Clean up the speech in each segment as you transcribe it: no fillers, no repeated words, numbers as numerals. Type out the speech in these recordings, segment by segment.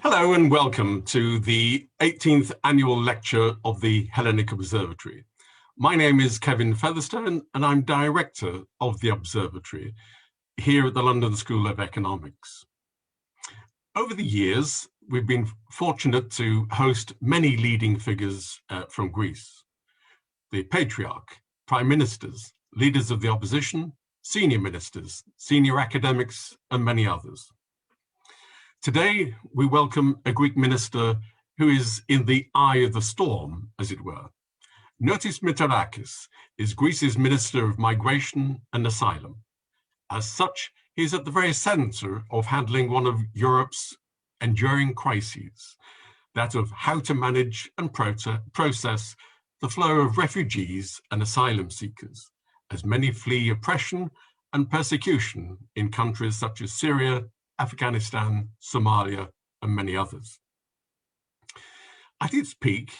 Hello and welcome to the 18th annual lecture of the Hellenic Observatory. My name is Kevin Featherstone and I'm director of the Observatory here at the London School of Economics. Over the years, we've been fortunate to host many leading figures from Greece. The Patriarch, Prime Ministers, leaders of the opposition, senior ministers, senior academics, and many others. Today, we welcome a Greek minister who is in the eye of the storm, as it were. Notis Mitarachi is Greece's Minister of Migration and Asylum. As such, he is at the very center of handling one of Europe's enduring crises, that of how to manage and process the flow of refugees and asylum seekers, as many flee oppression and persecution in countries such as Syria, Afghanistan, Somalia, and many others. At its peak,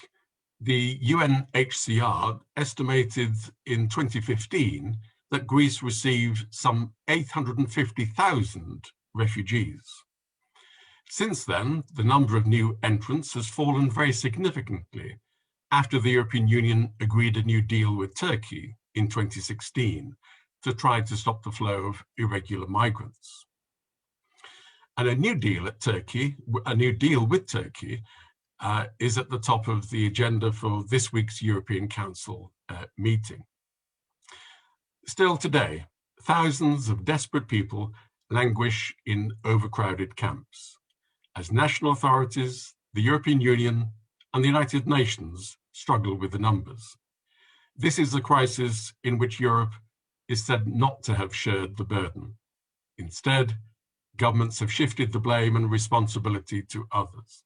the UNHCR estimated in 2015 that Greece received some 850,000 refugees. Since then, the number of new entrants has fallen very significantly after the European Union agreed a new deal with Turkey in 2016 to try to stop the flow of irregular migrants. And a new deal with Turkey is at the top of the agenda for this week's European Council meeting. Still today, thousands of desperate people languish in overcrowded camps, as national authorities, the European Union, and the United Nations struggle with the numbers. This is a crisis in which Europe is said not to have shared the burden. Instead, governments have shifted the blame and responsibility to others.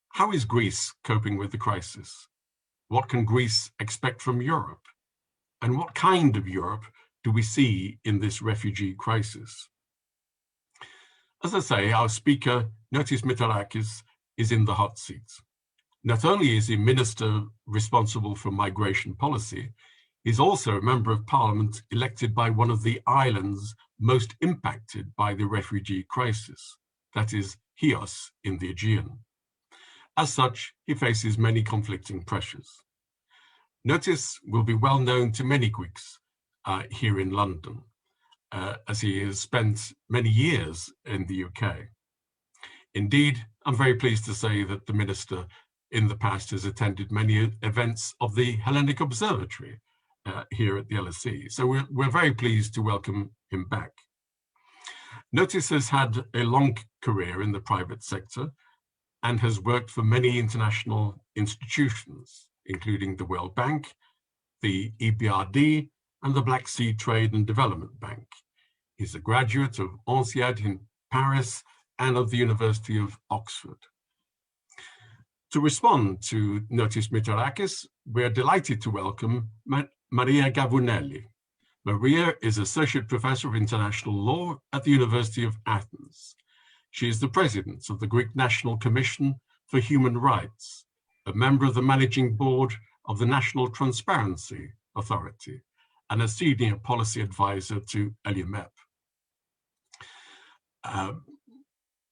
How is Greece coping with the crisis? What can Greece expect from Europe? And what kind of Europe do we see in this refugee crisis? As I say, our speaker, Notis Mitarachi, is in the hot seat. Not only is he minister responsible for migration policy, he's also a member of parliament elected by one of the islands most impacted by the refugee crisis, that is, Chios in the Aegean. As such, he faces many conflicting pressures. Notis will be well known to many Greeks here in London, as he has spent many years in the UK. Indeed, I'm very pleased to say that the minister in the past has attended many events of the Hellenic Observatory here at the LSE. So we're very pleased to welcome him back. Notis has had a long career in the private sector and has worked for many international institutions, including the World Bank, the EBRD, and the Black Sea Trade and Development Bank. He's a graduate of INSEAD in Paris and of the University of Oxford. To respond to Notis Mitarachi, we're delighted to welcome Maria Gavouneli. Maria is Associate Professor of International Law at the University of Athens. She is the President of the Greek National Commission for Human Rights, a member of the Managing Board of the National Transparency Authority, and a Senior Policy Advisor to EUMEP.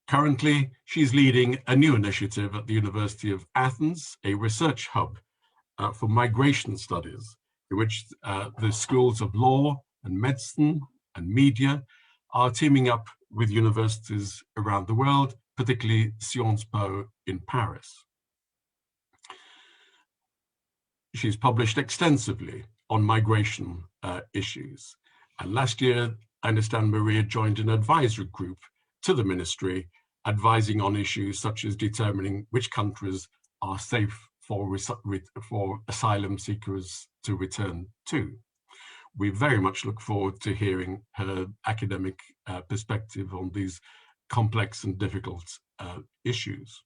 Currently, she's leading a new initiative at the University of Athens, a research hub for migration studies, in which the schools of law and medicine and media are teaming up with universities around the world, particularly Sciences Po in Paris. She's published extensively on migration issues. And last year, I understand Maria joined an advisory group to the ministry, advising on issues such as determining which countries are safe for asylum seekers to return to. We very much look forward to hearing her academic perspective on these complex and difficult issues.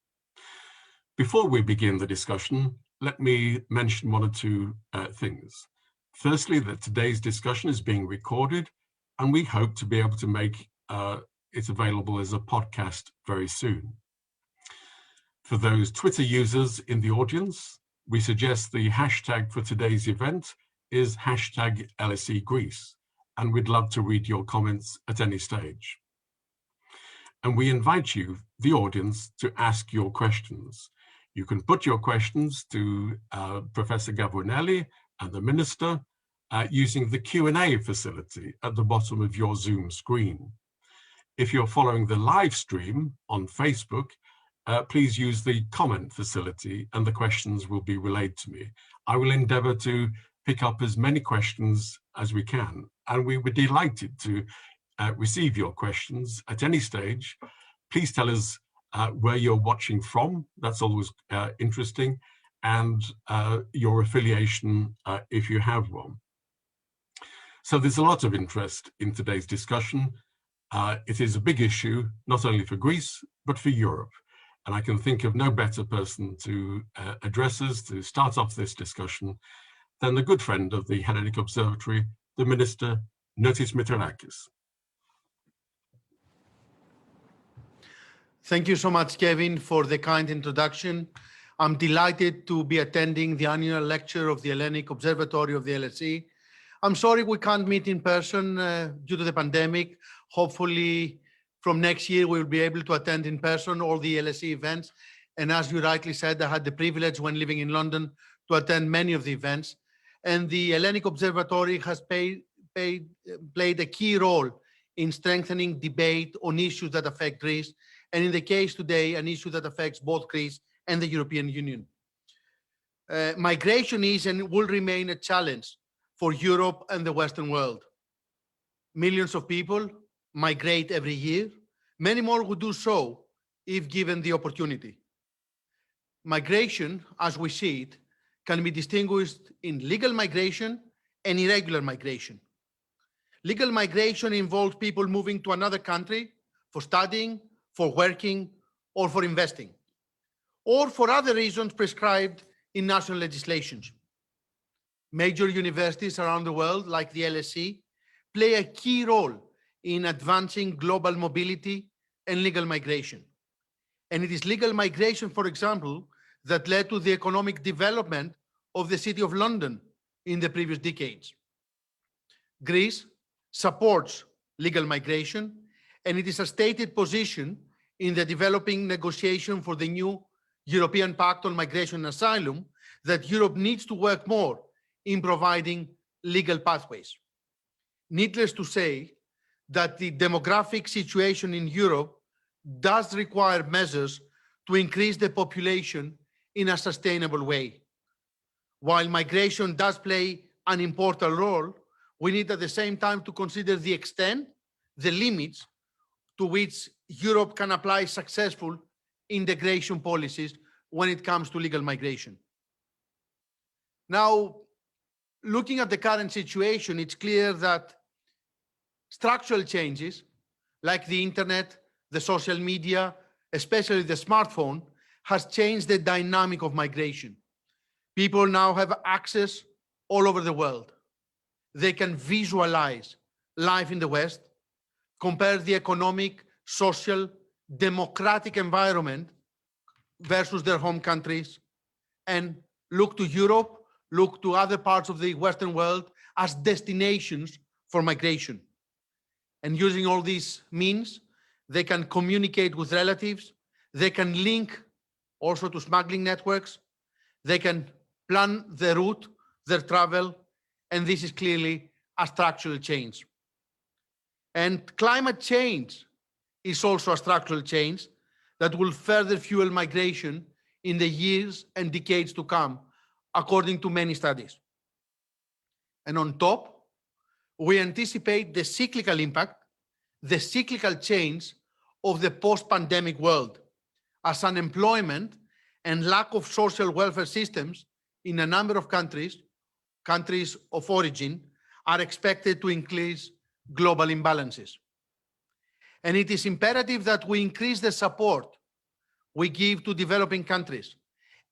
Before we begin the discussion, let me mention one or two things. Firstly, that today's discussion is being recorded, and we hope to be able to make it available as a podcast very soon. For those Twitter users in the audience, we suggest the hashtag for today's event is hashtag LSE Greece, and we'd love to read your comments at any stage. and we invite you, the audience, to ask your questions. You can put your questions to Professor Gavouneli and the Minister using the Q&A facility at the bottom of your Zoom screen. If you're following the live stream on Facebook, please use the comment facility and the questions will be relayed to me. I will endeavour to pick up as many questions as we can, and we were delighted to receive your questions at any stage. Please tell us where you're watching from. That's always interesting, and your affiliation if you have one. So there's a lot of interest in today's discussion. It is a big issue, not only for Greece, but for Europe. And I can think of no better person to address us, to start off this discussion, than the good friend of the Hellenic Observatory, the Minister, Notis Mitarachi. Thank you so much, Kevin, for the kind introduction. I'm delighted to be attending the annual lecture of the Hellenic Observatory of the LSE. I'm sorry we can't meet in person due to the pandemic. Hopefully, from next year, we will be able to attend in person all the LSE events. And as you rightly said, I had the privilege when living in London to attend many of the events. And the Hellenic Observatory has played a key role in strengthening debate on issues that affect Greece, and in the case today, an issue that affects both Greece and the European Union. Migration is and will remain a challenge for Europe and the Western world. Millions of people migrate every year. Many more would do so if given the opportunity. Migration, as we see it, can be distinguished in legal migration and irregular migration. Legal migration involves people moving to another country for studying, for working, or for investing, or for other reasons prescribed in national legislations. Major universities around the world, like the LSE, play a key role in advancing global mobility and legal migration. And it is legal migration, for example, that led to the economic development of the City of London in the previous decades. Greece supports legal migration, and it is a stated position in the developing negotiation for the new European Pact on Migration and Asylum that Europe needs to work more in providing legal pathways. Needless to say that the demographic situation in Europe does require measures to increase the population in a sustainable way. While migration does play an important role, we need at the same time to consider the extent, the limits to which Europe can apply successful integration policies when it comes to legal migration. Now, looking at the current situation, it's clear that structural changes like the internet, the social media, especially the smartphone, has changed the dynamic of migration. People now have access all over the world. They can visualize life in the West, compare the economic, social, democratic environment versus their home countries, and look to Europe, look to other parts of the Western world as destinations for migration. And using all these means, they can communicate with relatives, they can link also to smuggling networks, they can plan the route, their travel, and this is clearly a structural change. And climate change is also a structural change that will further fuel migration in the years and decades to come, according to many studies. And on top, we anticipate the cyclical impact, the cyclical change of the post-pandemic world, as unemployment and lack of social welfare systems in a number of countries of origin, are expected to increase global imbalances. And it is imperative that we increase the support we give to developing countries,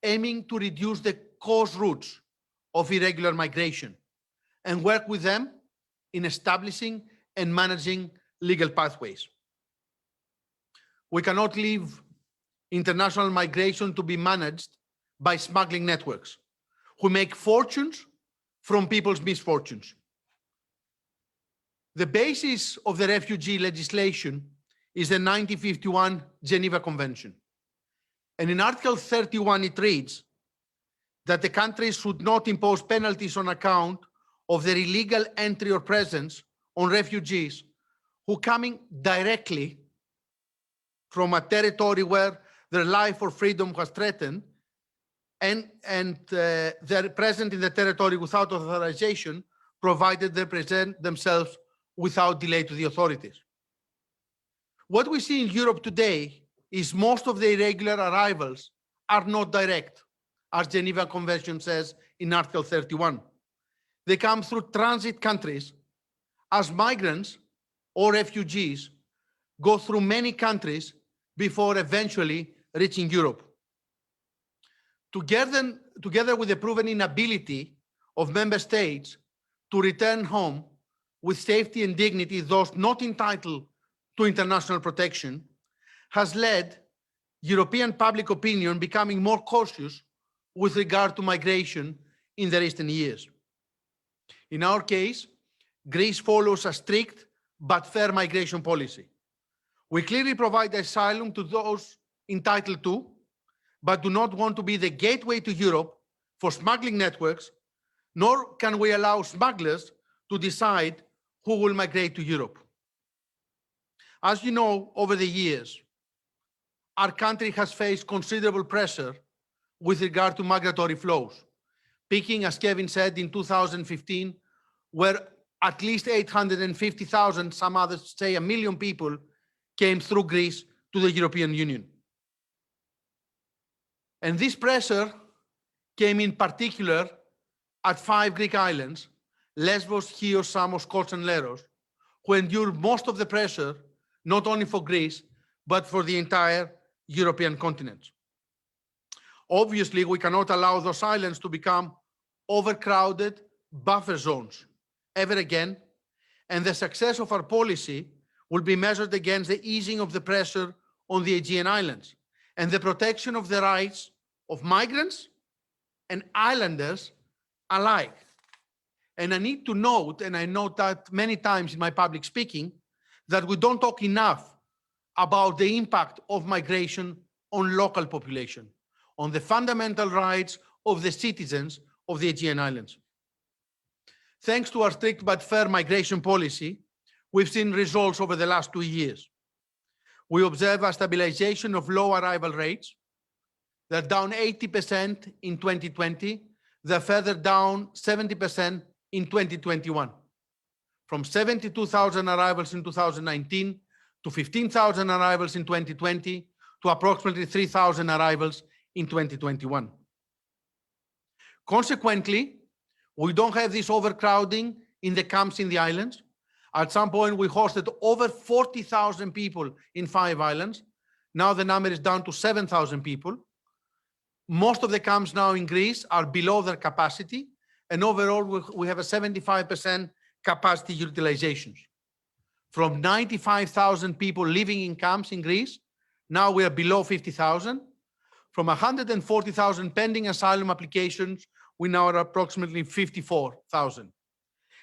aiming to reduce the cause roots of irregular migration and work with them in establishing and managing legal pathways. We cannot leave international migration to be managed by smuggling networks who make fortunes from people's misfortunes. The basis of the refugee legislation is the 1951 Geneva Convention. And in Article 31, it reads that the countries should not impose penalties on account of their illegal entry or presence on refugees who coming directly from a territory where their life or freedom was threatened and they're present in the territory without authorization, provided they present themselves without delay to the authorities. What we see in Europe today is most of the irregular arrivals are not direct, as Geneva Convention says in Article 31. They come through transit countries as migrants or refugees go through many countries before eventually reaching Europe. Together with the proven inability of member states to return home with safety and dignity those not entitled to international protection, has led European public opinion becoming more cautious with regard to migration in the recent years. In our case, Greece follows a strict but fair migration policy. We clearly provide asylum to those entitled to, but do not want to be the gateway to Europe for smuggling networks, nor can we allow smugglers to decide who will migrate to Europe. As you know, over the years, our country has faced considerable pressure with regard to migratory flows, peaking, as Kevin said, in 2015, where at least 850,000, some others say 1 million people, came through Greece to the European Union. And this pressure came in particular at 5 Greek islands, Lesbos, Chios, Samos, Kos, and Leros, who endured most of the pressure, not only for Greece, but for the entire European continent. Obviously, we cannot allow those islands to become overcrowded buffer zones ever again, and the success of our policy will be measured against the easing of the pressure on the Aegean Islands and the protection of the rights of migrants and islanders alike. And I need to note, and I note that many times in my public speaking, that we don't talk enough about the impact of migration on local population, on the fundamental rights of the citizens of the Aegean Islands. Thanks to our strict but fair migration policy, we've seen results over the last 2 years. We observe a stabilization of low arrival rates. They're down 80% in 2020. They're further down 70% in 2021. From 72,000 arrivals in 2019 to 15,000 arrivals in 2020 to approximately 3,000 arrivals in 2021. Consequently, we don't have this overcrowding in the camps in the islands. At some point, we hosted over 40,000 people in 5 islands. Now the number is down to 7,000 people. Most of the camps now in Greece are below their capacity, and overall we have a 75% capacity utilization. From 95,000 people living in camps in Greece, now we are below 50,000. From 140,000 pending asylum applications, we now are approximately 54,000.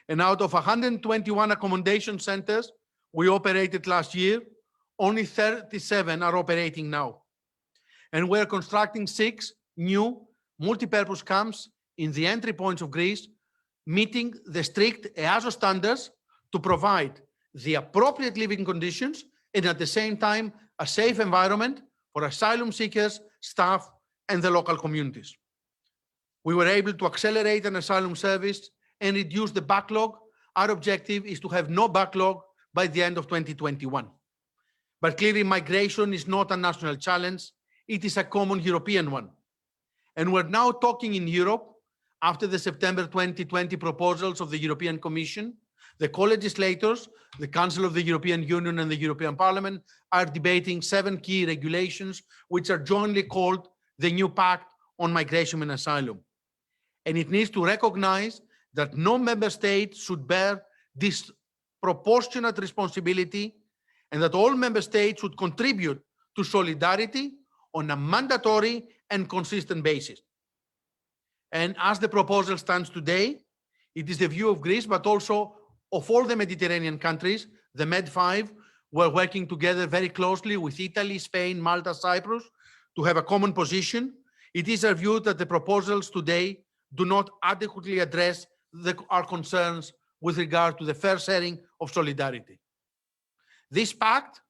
And out of 121 accommodation centers we operated last year, only 37 are operating now. And we're constructing 6 new multi-purpose camps in the entry points of Greece, meeting the strict EASO standards to provide the appropriate living conditions and at the same time a safe environment for asylum seekers, staff, and the local communities. We were able to accelerate an asylum service and reduce the backlog. Our objective is to have no backlog by the end of 2021. But clearly, migration is not a national challenge. It is a common European one. And we're now talking in Europe, after the September 2020 proposals of the European Commission, the co-legislators, the Council of the European Union and the European Parliament are debating 7 key regulations, which are jointly called the New Pact on Migration and Asylum. And it needs to recognize that no member state should bear disproportionate responsibility and that all member states should contribute to solidarity on a mandatory and consistent basis. And as the proposal stands today, it is the view of Greece, but also of all the Mediterranean countries, the Med5, We're working together very closely with Italy, Spain, Malta, Cyprus to have a common position. It is our view that the proposals today do not adequately address our concerns with regard to the fair sharing of solidarity. This pact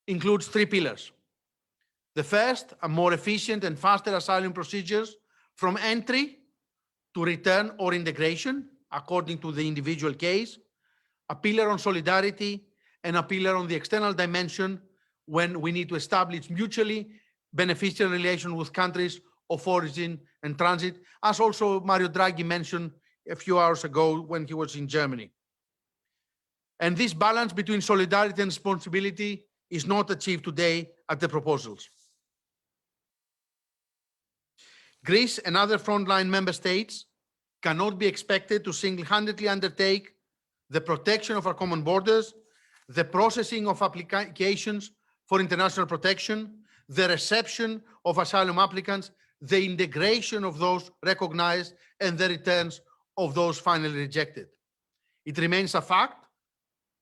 includes 3 pillars. The first, a more efficient and faster asylum procedures from entry to return or integration, according to the individual case, a pillar on solidarity, and a pillar on the external dimension when we need to establish mutually beneficial relations with countries of origin and transit, as also Mario Draghi mentioned a few hours ago when he was in Germany. And this balance between solidarity and responsibility is not achieved today at the proposals. Greece and other frontline member states cannot be expected to single-handedly undertake the protection of our common borders, the processing of applications for international protection, the reception of asylum applicants, the integration of those recognized, and the returns of those finally rejected. It remains a fact,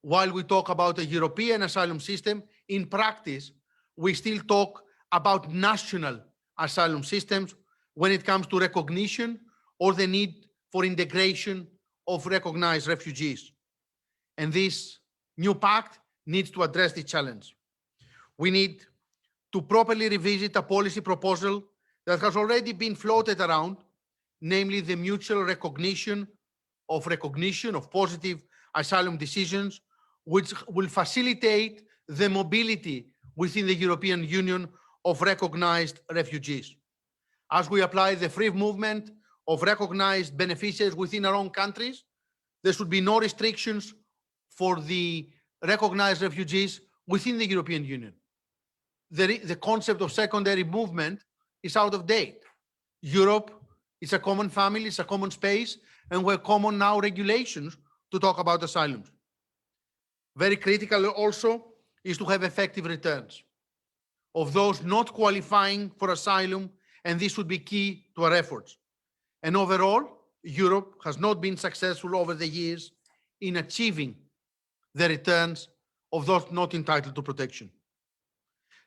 while we talk about a European asylum system, in practice, we still talk about national asylum systems when it comes to recognition or the need for integration of recognized refugees. And this new pact needs to address the challenge. We need to properly revisit a policy proposal that has already been floated around, namely the mutual recognition of positive asylum decisions, which will facilitate the mobility within the European Union of recognized refugees. As we apply the free movement of recognized beneficiaries within our own countries, there should be no restrictions for the recognized refugees within the European Union. The concept of secondary movement is out of date. Europe is a common family, it's a common space, and we're common now regulations to talk about asylums. Very critical also is to have effective returns of those not qualifying for asylum, and this would be key to our efforts. And overall, Europe has not been successful over the years in achieving the returns of those not entitled to protection.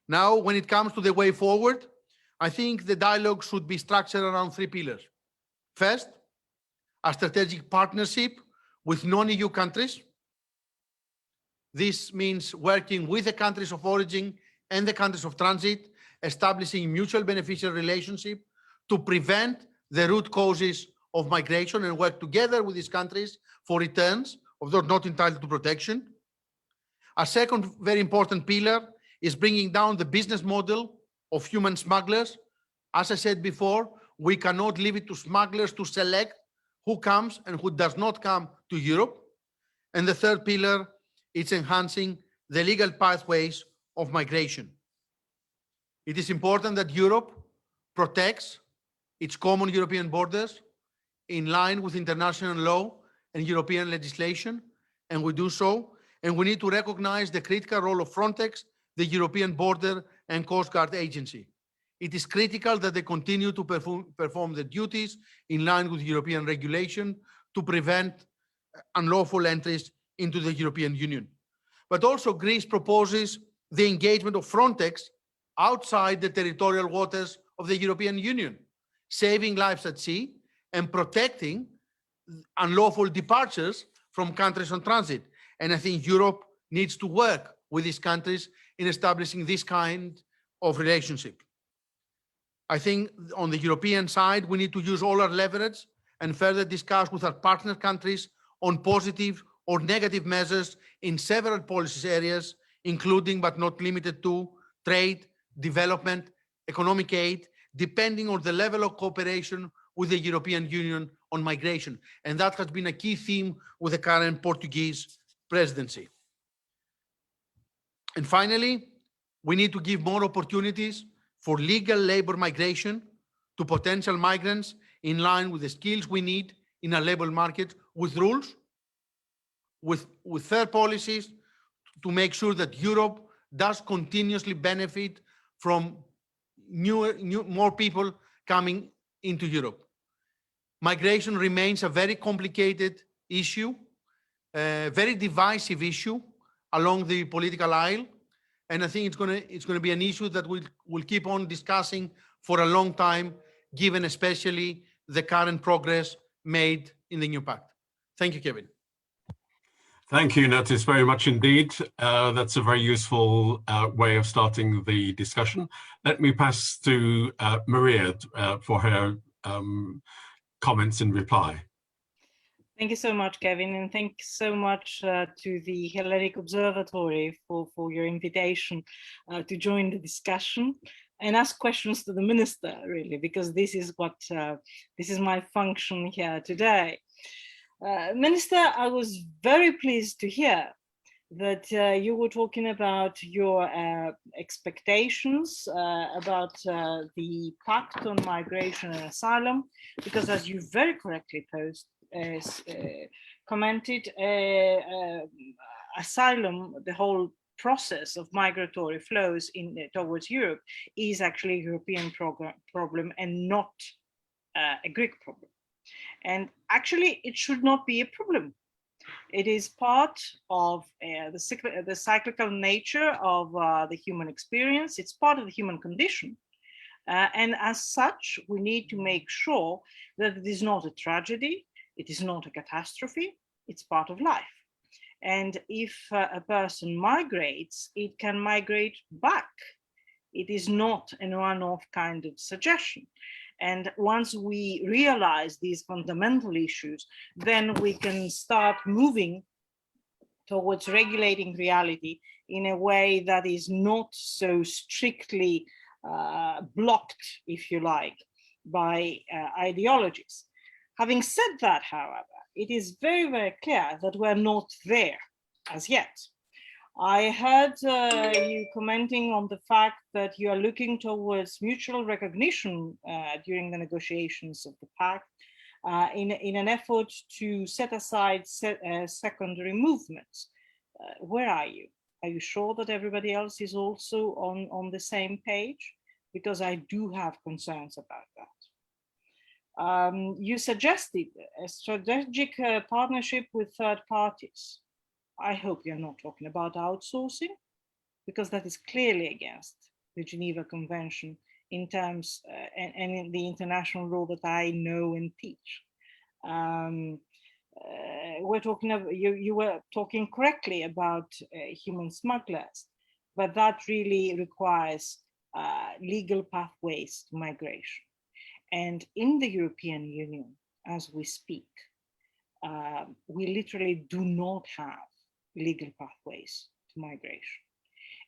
Now, when it comes to the way forward, I think the dialogue should be structured around 3 pillars. First, a strategic partnership with non-EU countries. This means working with the countries of origin and the countries of transit, establishing mutual beneficial relationship to prevent the root causes of migration and work together with these countries for returns of those not entitled to protection. A second very important pillar is bringing down the business model of human smugglers. As I said before, we cannot leave it to smugglers to select who comes and who does not come to Europe. And the third pillar is enhancing the legal pathways of migration. It is important that Europe protects its common European borders in line with international law and European legislation, and we do so. And we need to recognize the critical role of Frontex, the European Border and Coast Guard Agency. It is critical that they continue to perform their duties in line with European regulation to prevent unlawful entries into the European Union. But also Greece proposes the engagement of Frontex outside the territorial waters of the European Union, saving lives at sea and protecting unlawful departures from countries on transit. And I think Europe needs to work with these countries in establishing this kind of relationship. I think on the European side, we need to use all our leverage and further discuss with our partner countries on positive or negative measures in several policy areas, including but not limited to trade, development, economic aid, depending on the level of cooperation with the European Union on migration. And that has been a key theme with the current Portuguese presidency. And finally, we need to give more opportunities for legal labor migration to potential migrants in line with the skills we need in a labor market, with rules, with fair policies to make sure that Europe does continuously benefit from more people coming into Europe. Migration remains a very complicated issue, a very divisive issue, along the political aisle. And I think it's going to be an issue that we'll keep on discussing for a long time, given especially the current progress made in the new pact. Thank you, Kevin. Thank you, Notis, very much indeed. That's a very useful way of starting the discussion. Let me pass to Maria for her comments in reply. Thank you so much, Kevin, and thanks so much to the Hellenic Observatory for your invitation to join the discussion and ask questions to the minister, really, because this is what this is my function here today. Minister, I was very pleased to hear that you were talking about your expectations about the Pact on Migration and Asylum, because as you very correctly commented, asylum, the whole process of migratory flows towards Europe is actually a European problem and not a Greek problem. And actually, it should not be a problem. It is part of the cyclical nature of the human experience. It's part of the human condition. And as such, we need to make sure that it is not a tragedy. It is not a catastrophe. It's part of life. And if a person migrates, it can migrate back. It is not a one-off kind of suggestion. And once we realize these fundamental issues, then we can start moving towards regulating reality in a way that is not so strictly blocked, if you like, by ideologies. Having said that, however, it is very, very clear that we're not there as yet. I heard you commenting on the fact that you are looking towards mutual recognition during the negotiations of the pact in an effort to set aside secondary movements. Where are you? Are you sure that everybody else is also on the same page? Because I do have concerns about that. You suggested a strategic partnership with third parties. I hope you're not talking about outsourcing, because that is clearly against the Geneva Convention in terms and in the international law that I know and teach. We're talking about, you were talking correctly about human smugglers, but that really requires legal pathways to migration. And in the European Union, as we speak, we literally do not have legal pathways to migration.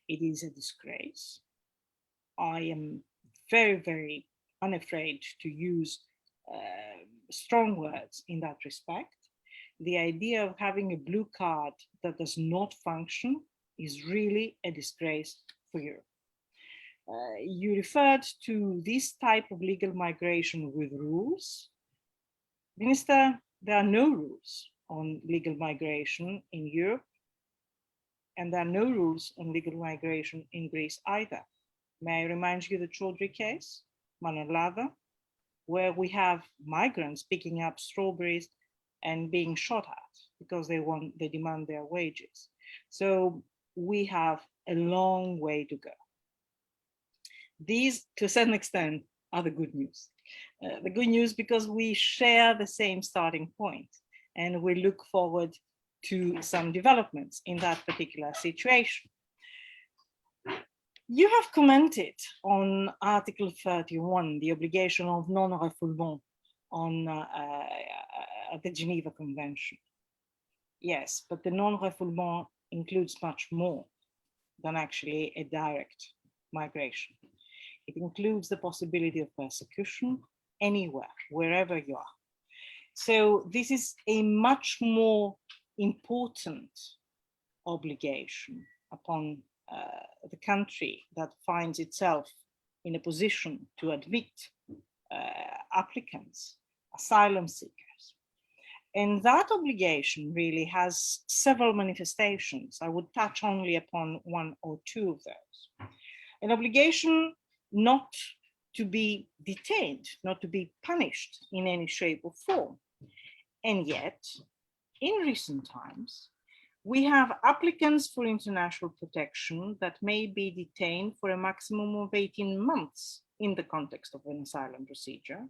It is a disgrace. I am very, very unafraid to use strong words in that respect. The idea of having a blue card that does not function is really a disgrace for Europe. You referred to this type of legal migration with rules. Minister, there are no rules on legal migration in Europe, and there are no rules on legal migration in Greece either. May I remind you the Chaudhry case, Manolada, where we have migrants picking up strawberries and being shot at because they demand their wages. So we have a long way to go. These, to a certain extent, are the good news. The good news because we share the same starting point, and we look forward to some developments in that particular situation. You have commented on Article 31, the obligation of non-refoulement on the Geneva Convention. Yes, but the non-refoulement includes much more than actually a direct migration. It includes the possibility of persecution anywhere, wherever you are. So this is a much more important obligation upon the country that finds itself in a position to admit applicants, asylum seekers. And that obligation really has several manifestations. I would touch only upon one or two of those. An obligation not to be detained, not to be punished in any shape or form. And yet, in recent times, We have applicants for international protection that may be detained for a maximum of 18 months in the context of an asylum procedure,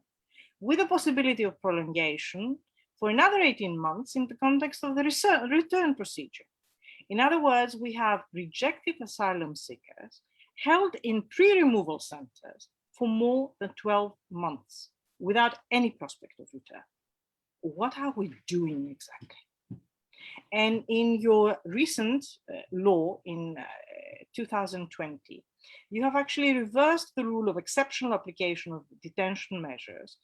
with a possibility of prolongation for another 18 months in the context of the return procedure. In other words, we have rejected asylum seekers held in pre-removal centers for more than 12 months without any prospect of return. What are we doing exactly? And in your recent law in 2020, you have actually reversed the rule of exceptional application of detention measures,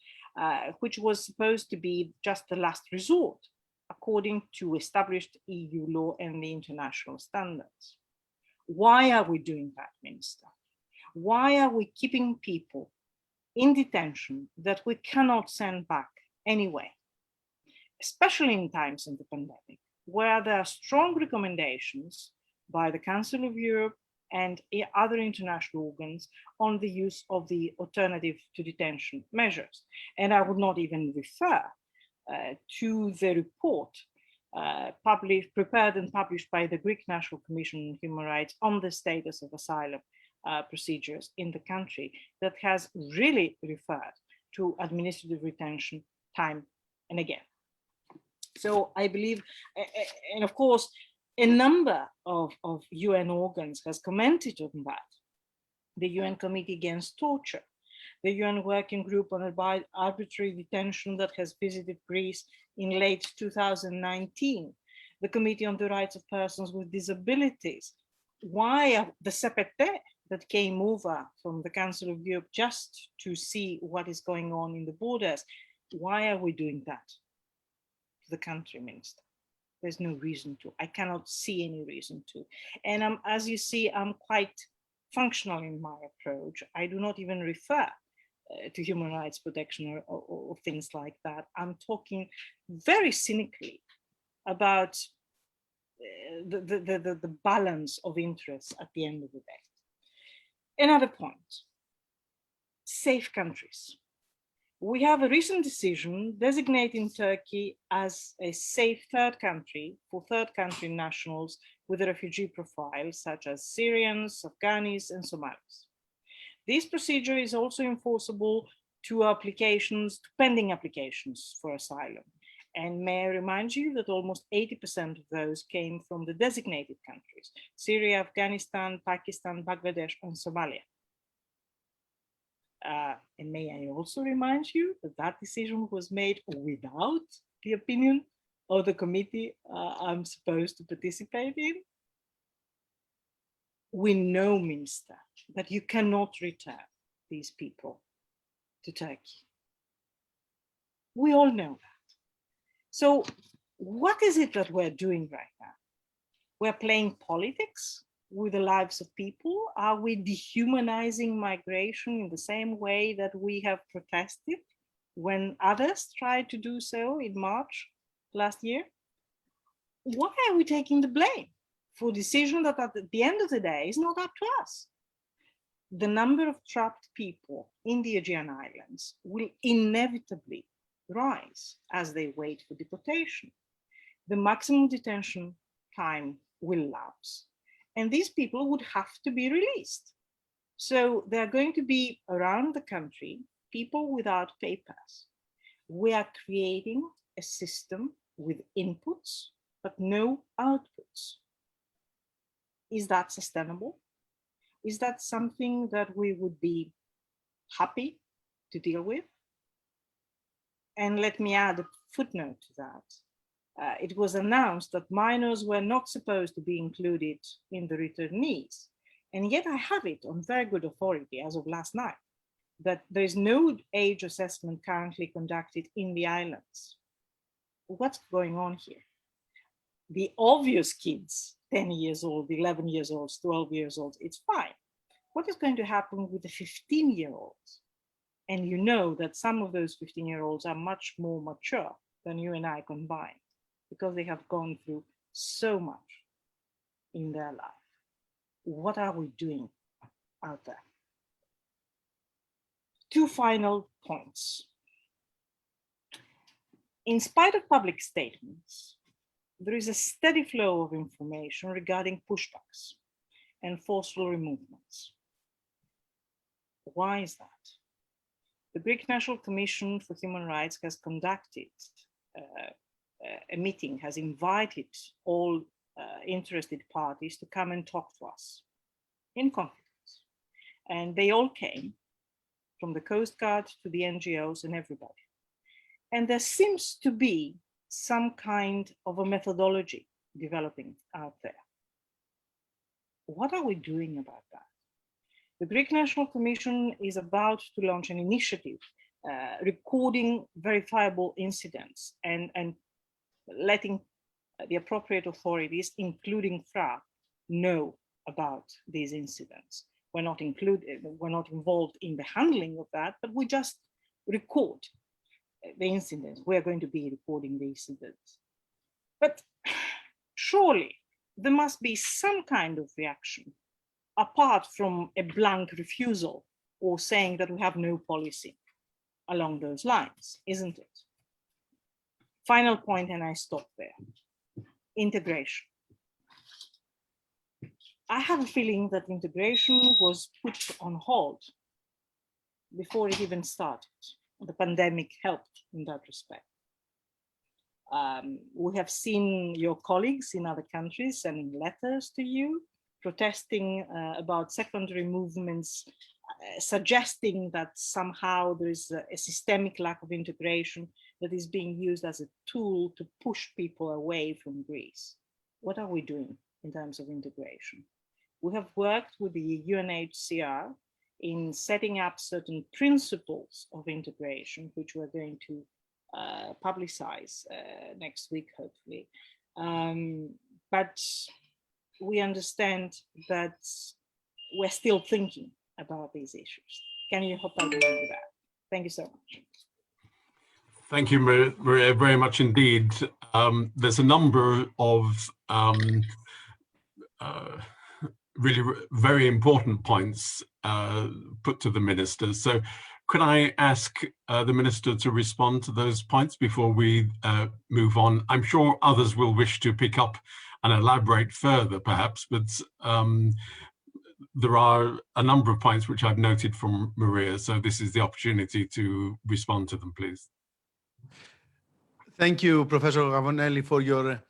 which was supposed to be just the last resort, according to established EU law and the international standards. Why are we doing that, Minister? Why are we keeping people in detention that we cannot send back anyway, especially in times of the pandemic, where there are strong recommendations by the Council of Europe and other international organs on the use of the alternative to detention measures? And I would not even refer to the report prepared and published by the Greek National Commission on Human Rights on the status of asylum procedures in the country, that has really referred to administrative retention time and again. So I believe, and of course, a number of UN organs has commented on that. The UN Committee Against Torture, the UN Working Group on Arbitrary Detention that has visited Greece in late 2019, the Committee on the Rights of Persons with Disabilities. Why the CPT that came over from the Council of Europe just to see what is going on in the borders? Why are we doing that to the country, Minister? There's no reason to. I cannot see any reason to. And as you see, I'm quite functional in my approach. I do not even refer to human rights protection or things like that. I'm talking very cynically about the balance of interests at the end of the day. Another point, safe countries. We have a recent decision designating Turkey as a safe third country for third country nationals with a refugee profile, such as Syrians, Afghanis, and Somalis. This procedure is also enforceable to pending applications for asylum. And may I remind you that almost 80% of those came from the designated countries: Syria, Afghanistan, Pakistan, Bangladesh, and Somalia. And may I also remind you that that decision was made without the opinion of the committee I'm supposed to participate in. We know, Minister, that you cannot return these people to Turkey. We all know that. So what is it that we're doing right now? We're playing politics with the lives of people? Are we dehumanizing migration in the same way that we have protested when others tried to do so in March last year? Why are we taking the blame for a decision that at the end of the day is not up to us? The number of trapped people in the Aegean Islands will inevitably rise as they wait for deportation. The maximum detention time will lapse, and these people would have to be released. So there are going to be around the country people without papers. We are creating a system with inputs but no outputs. Is that sustainable? Is that something that we would be happy to deal with? And let me add a footnote to that. It was announced that minors were not supposed to be included in the returnees. And yet I have it on very good authority as of last night that there is no age assessment currently conducted in the islands. What's going on here? The obvious kids, 10 years old, 11 years old, 12 years old, it's fine. What is going to happen with the 15-year-olds? And you know that some of those 15-year-olds are much more mature than you and I combined, because they have gone through so much in their life. What are we doing out there? Two final points. In spite of public statements there is a steady flow of information regarding pushbacks and forceful removements. Why is that? The Greek National Commission for Human Rights has conducted a meeting, has invited all interested parties to come and talk to us in confidence. And they all came, from the Coast Guard to the NGOs and everybody. And there seems to be some kind of a methodology developing out there. What are we doing about that? The Greek National Commission is about to launch an initiative recording verifiable incidents and letting the appropriate authorities, including FRA, know about these incidents. We're not involved in the handling of that, but we just record the incidents. We're going to be recording the incidents. But surely there must be some kind of reaction apart from a blank refusal or saying that we have no policy along those lines, isn't it? Final point, and I stop there. Integration. I have a feeling that integration was put on hold before it even started. The pandemic helped in that respect. We have seen your colleagues in other countries sending letters to you, protesting about secondary movements, suggesting that somehow there is a systemic lack of integration that is being used as a tool to push people away from Greece. What are we doing in terms of integration? We have worked with the UNHCR in setting up certain principles of integration, which we're going to publicize next week, hopefully. But we understand that we're still thinking about these issues. Can you help us with that? Thank you so much. Thank you, Maria, very much indeed. There's a number of really very important points put to the minister. So could I ask the minister to respond to those points before we move on? I'm sure others will wish to pick up and elaborate further, perhaps, but there are a number of points which I've noted from Maria, so this is the opportunity to respond to them, please. Thank you, Professor Gavouneli, for your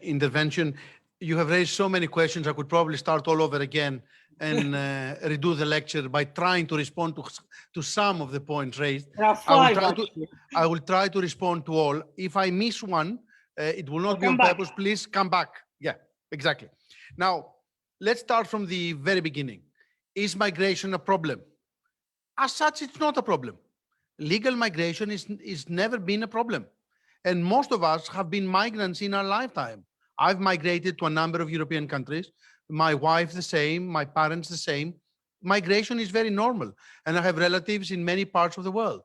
intervention. You have raised so many questions. I could probably start all over again and redo the lecture by trying to respond to some of the points raised. I will try to respond to all. If I miss one, it will not be on purpose. Please come back. Yeah, exactly. Now, let's start from the very beginning. Is migration a problem? As such, it's not a problem. Legal migration is never been a problem. And most of us have been migrants in our lifetime. I've migrated to a number of European countries. My wife the same, my parents the same. Migration is very normal. And I have relatives in many parts of the world.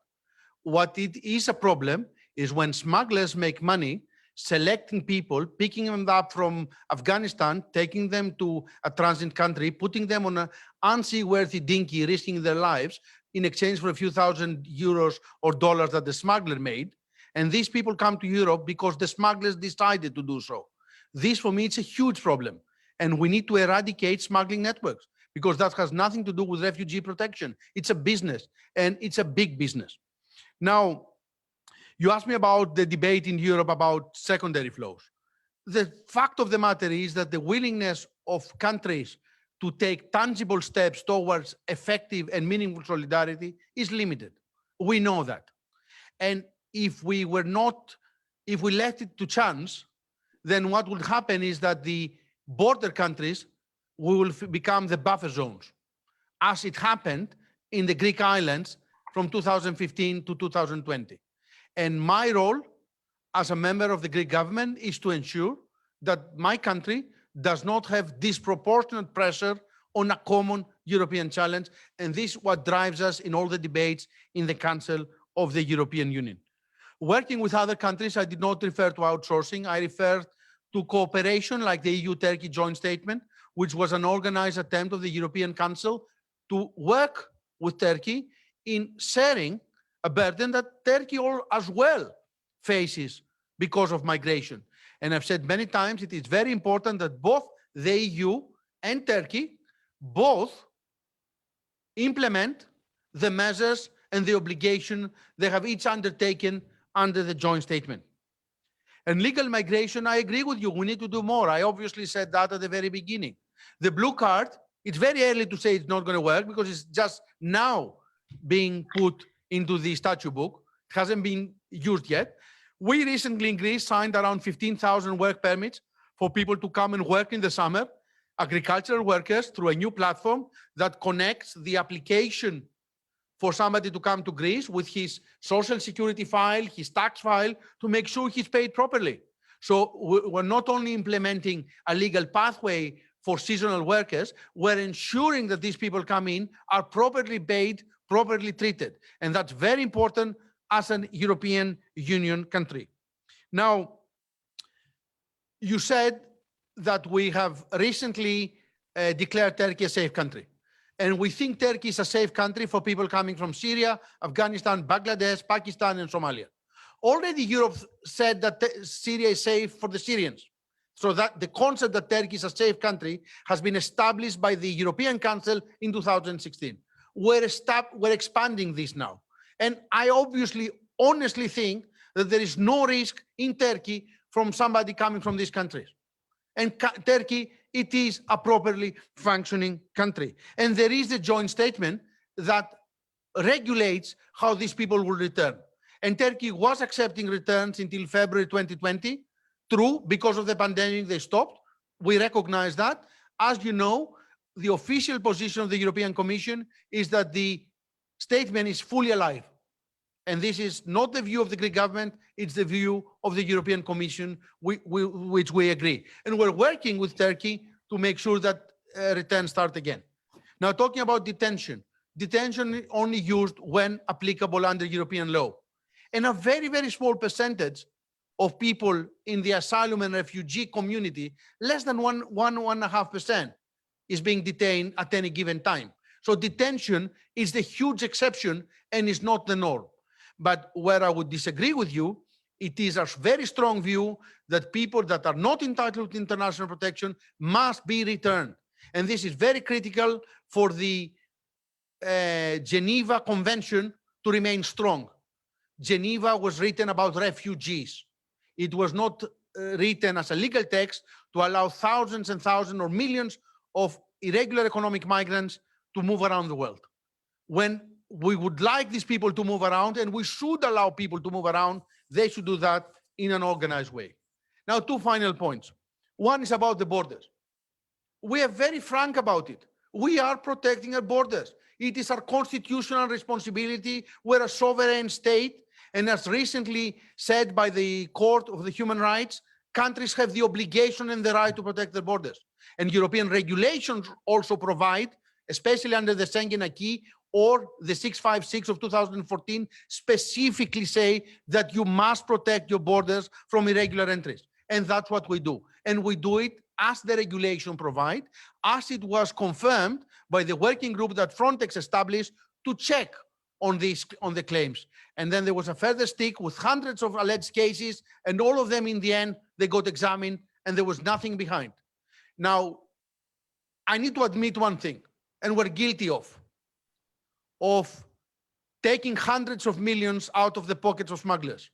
What it is a problem is when smugglers make money selecting people, picking them up from Afghanistan, taking them to a transit country, putting them on an unseaworthy dinghy, risking their lives in exchange for a few €1,000 or dollars that the smuggler made. And these people come to Europe because the smugglers decided to do so. This, for me, it's a huge problem. And we need to eradicate smuggling networks because that has nothing to do with refugee protection. It's a business, and it's a big business. Now, you asked me about the debate in Europe about secondary flows. The fact of the matter is that the willingness of countries to take tangible steps towards effective and meaningful solidarity is limited. We know that. And if we left it to chance, then what will happen is that the border countries will become the buffer zones, as it happened in the Greek islands from 2015 to 2020. And my role as a member of the Greek government is to ensure that my country does not have disproportionate pressure on a common European challenge. And this is what drives us in all the debates in the Council of the European Union. Working with other countries, I did not refer to outsourcing. I referred to cooperation like the EU-Turkey joint statement, which was an organized attempt of the European Council to work with Turkey in sharing a burden that Turkey as well faces because of migration. And I've said many times, it is very important that both the EU and Turkey both implement the measures and the obligation they have each undertaken under the joint statement. And legal migration, I agree with you, we need to do more. I obviously said that at the very beginning. The blue card, it's very early to say it's not going to work because it's just now being put into the statute book. It hasn't been used yet. We recently in Greece signed around 15,000 work permits for people to come and work in the summer, agricultural workers, through a new platform that connects the application for somebody to come to Greece with his social security file, his tax file, to make sure he's paid properly. So we're not only implementing a legal pathway for seasonal workers, we're ensuring that these people come in, are properly paid, properly treated. And that's very important as an European Union country. Now, you said that we have recently declared Turkey a safe country. And we think Turkey is a safe country for people coming from Syria, Afghanistan, Bangladesh, Pakistan, and Somalia. Already Europe said that Syria is safe for the Syrians. So that the concept that Turkey is a safe country has been established by the European Council in 2016. We're expanding this now. And I obviously, honestly think that there is no risk in Turkey from somebody coming from these countries. And Turkey, it is a properly functioning country. And there is a joint statement that regulates how these people will return. And Turkey was accepting returns until February 2020. True, because of the pandemic, they stopped. We recognize that. As you know, the official position of the European Commission is that the statement is fully alive. And this is not the view of the Greek government, it's the view of the European Commission, which we agree. And we're working with Turkey to make sure that returns start again. Now, talking about detention. Detention is only used when applicable under European law. And a very, very small percentage of people in the asylum and refugee community, less than 1.5%, is being detained at any given time. So detention is the huge exception and is not the norm. But where I would disagree with you, it is a very strong view that people that are not entitled to international protection must be returned. And this is very critical for the Geneva Convention to remain strong. Geneva was written about refugees. It was not written as a legal text to allow thousands and thousands or millions of irregular economic migrants to move around the world. When we would like these people to move around, and we should allow people to move around, they should do that in an organized way. Now, two final points. One is about the borders. We are very frank about it. We are protecting our borders. It is our constitutional responsibility. We're a sovereign state. And as recently said by the Court of the Human Rights, countries have the obligation and the right to protect their borders. And European regulations also provide, especially under the Schengen Acquis or the 656 of 2014, specifically say that you must protect your borders from irregular entries. And that's what we do. And we do it as the regulation provide, as it was confirmed by the working group that Frontex established to check on the claims. And then there was a further stick with hundreds of alleged cases, and all of them in the end, they got examined and there was nothing behind. Now, I need to admit one thing, and we're guilty of taking hundreds of millions out of the pockets of smugglers.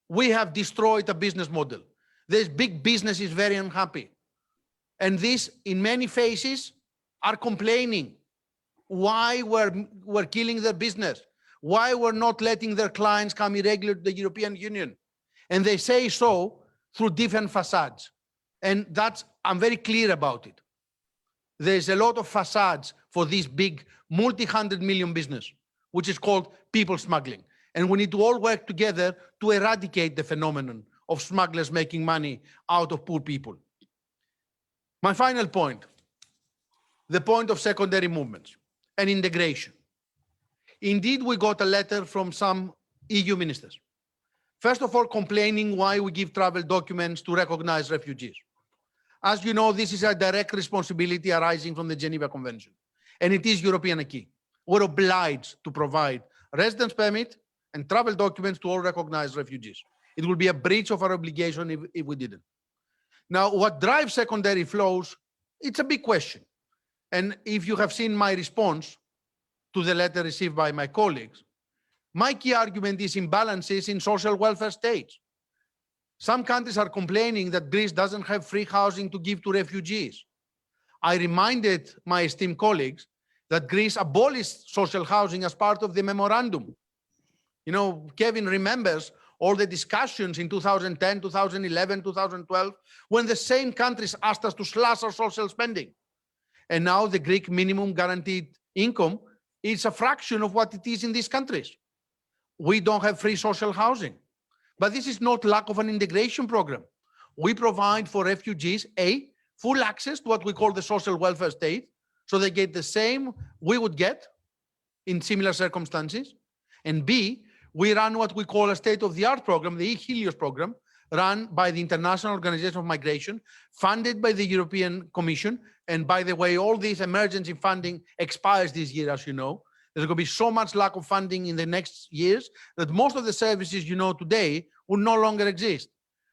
We have destroyed a business model. This big business is very unhappy. And this, in many phases, are complaining why we're killing their business, why we're not letting their clients come irregular to the European Union. And they say so through different facades. And I'm very clear about it. There's a lot of facades for this big multi-hundred million business, which is called people smuggling. And we need to all work together to eradicate the phenomenon of smugglers making money out of poor people. My final point, the point of secondary movements and integration. Indeed, we got a letter from some EU ministers. First of all, complaining why we give travel documents to recognize refugees. As you know, this is a direct responsibility arising from the Geneva Convention, and it is European acquis. We're obliged to provide residence permit and travel documents to all recognized refugees. It will be a breach of our obligation if we didn't. Now, what drives secondary flows, it's a big question. And if you have seen my response to the letter received by my colleagues, my key argument is imbalances in social welfare states. Some countries are complaining that Greece doesn't have free housing to give to refugees. I reminded my esteemed colleagues that Greece abolished social housing as part of the memorandum. You know, Kevin remembers all the discussions in 2010, 2011, 2012, when the same countries asked us to slash our social spending. And now the Greek minimum guaranteed income is a fraction of what it is in these countries. We don't have free social housing. But this is not lack of an integration program. We provide for refugees, A, full access to what we call the social welfare state, so they get the same we would get in similar circumstances. And B, we run what we call a state-of-the-art program, the EHELIOS program, run by the International Organization of Migration, funded by the European Commission. And by the way, all this emergency funding expires this year, as you know. There's going to be so much lack of funding in the next years that most of the services you know today will no longer exist.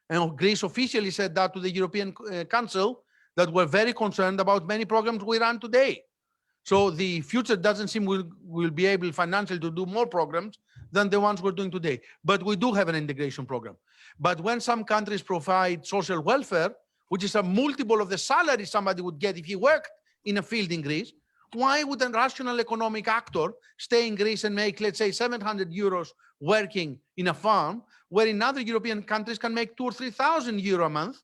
And Greece officially said that to the European Council, that we're very concerned about many programs we run today. So the future doesn't seem we'll be able financially to do more programs than the ones we're doing today. But we do have an integration program. But when some countries provide social welfare, which is a multiple of the salary somebody would get if he worked in a field in Greece, why would a rational economic actor stay in Greece and make, let's say, 700 euros working in a farm, where in other European countries can make 2,000 or 3,000 euro a month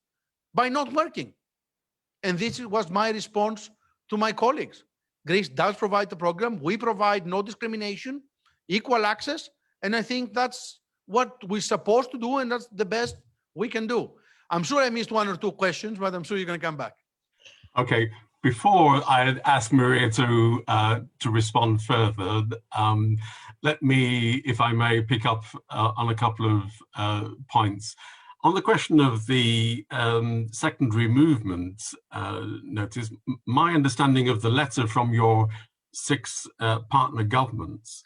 by not working? And this was my response to my colleagues. Greece does provide the program. We provide no discrimination, equal access. And I think that's what we're supposed to do, and that's the best we can do. I'm sure I missed one or two questions, but I'm sure you're going to come back. Okay. Before I ask Maria to respond further, let me, if I may, pick up on a couple of points. On the question of the secondary movement, Notis, my understanding of the letter from your 6 partner governments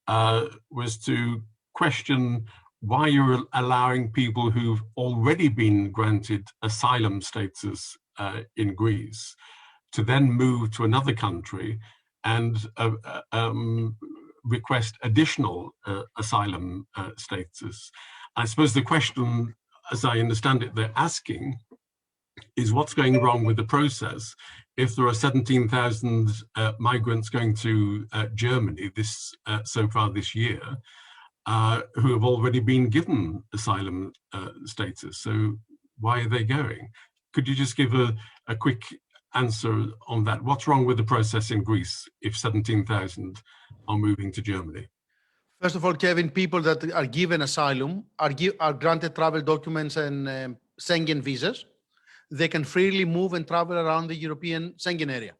was to question why you're allowing people who've already been granted asylum status in Greece to then move to another country and request additional asylum status. I suppose the question, as I understand it, they're asking is what's going wrong with the process if there are 17,000 migrants going to Germany so far this year who have already been given asylum status. So why are they going? Could you just give a quick answer on that? What's wrong with the process in Greece if 17,000 are moving to Germany? First of all, Kevin, people that are given asylum are granted travel documents and Schengen visas. They can freely move and travel around the European Schengen area.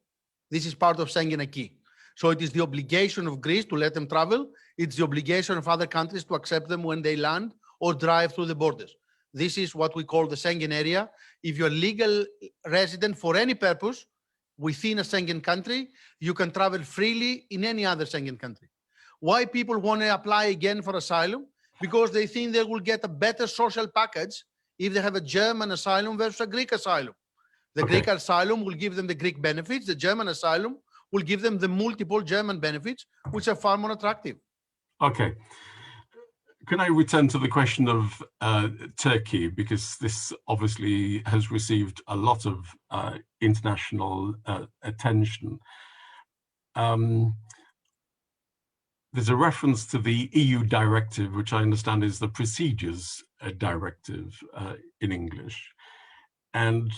This is part of Schengen acquis. So it is the obligation of Greece to let them travel. It's the obligation of other countries to accept them when they land or drive through the borders. This is what we call the Schengen area. If you're a legal resident for any purpose within a Schengen country, you can travel freely in any other Schengen country. Why people want to apply again for asylum? Because they think they will get a better social package if they have a German asylum versus a Greek asylum. The Greek asylum will give them the Greek benefits. The German asylum will give them the multiple German benefits, which are far more attractive. Okay. Can I return to the question of Turkey, because this obviously has received a lot of international attention. There's a reference to the EU directive, which I understand is the procedures directive in English. And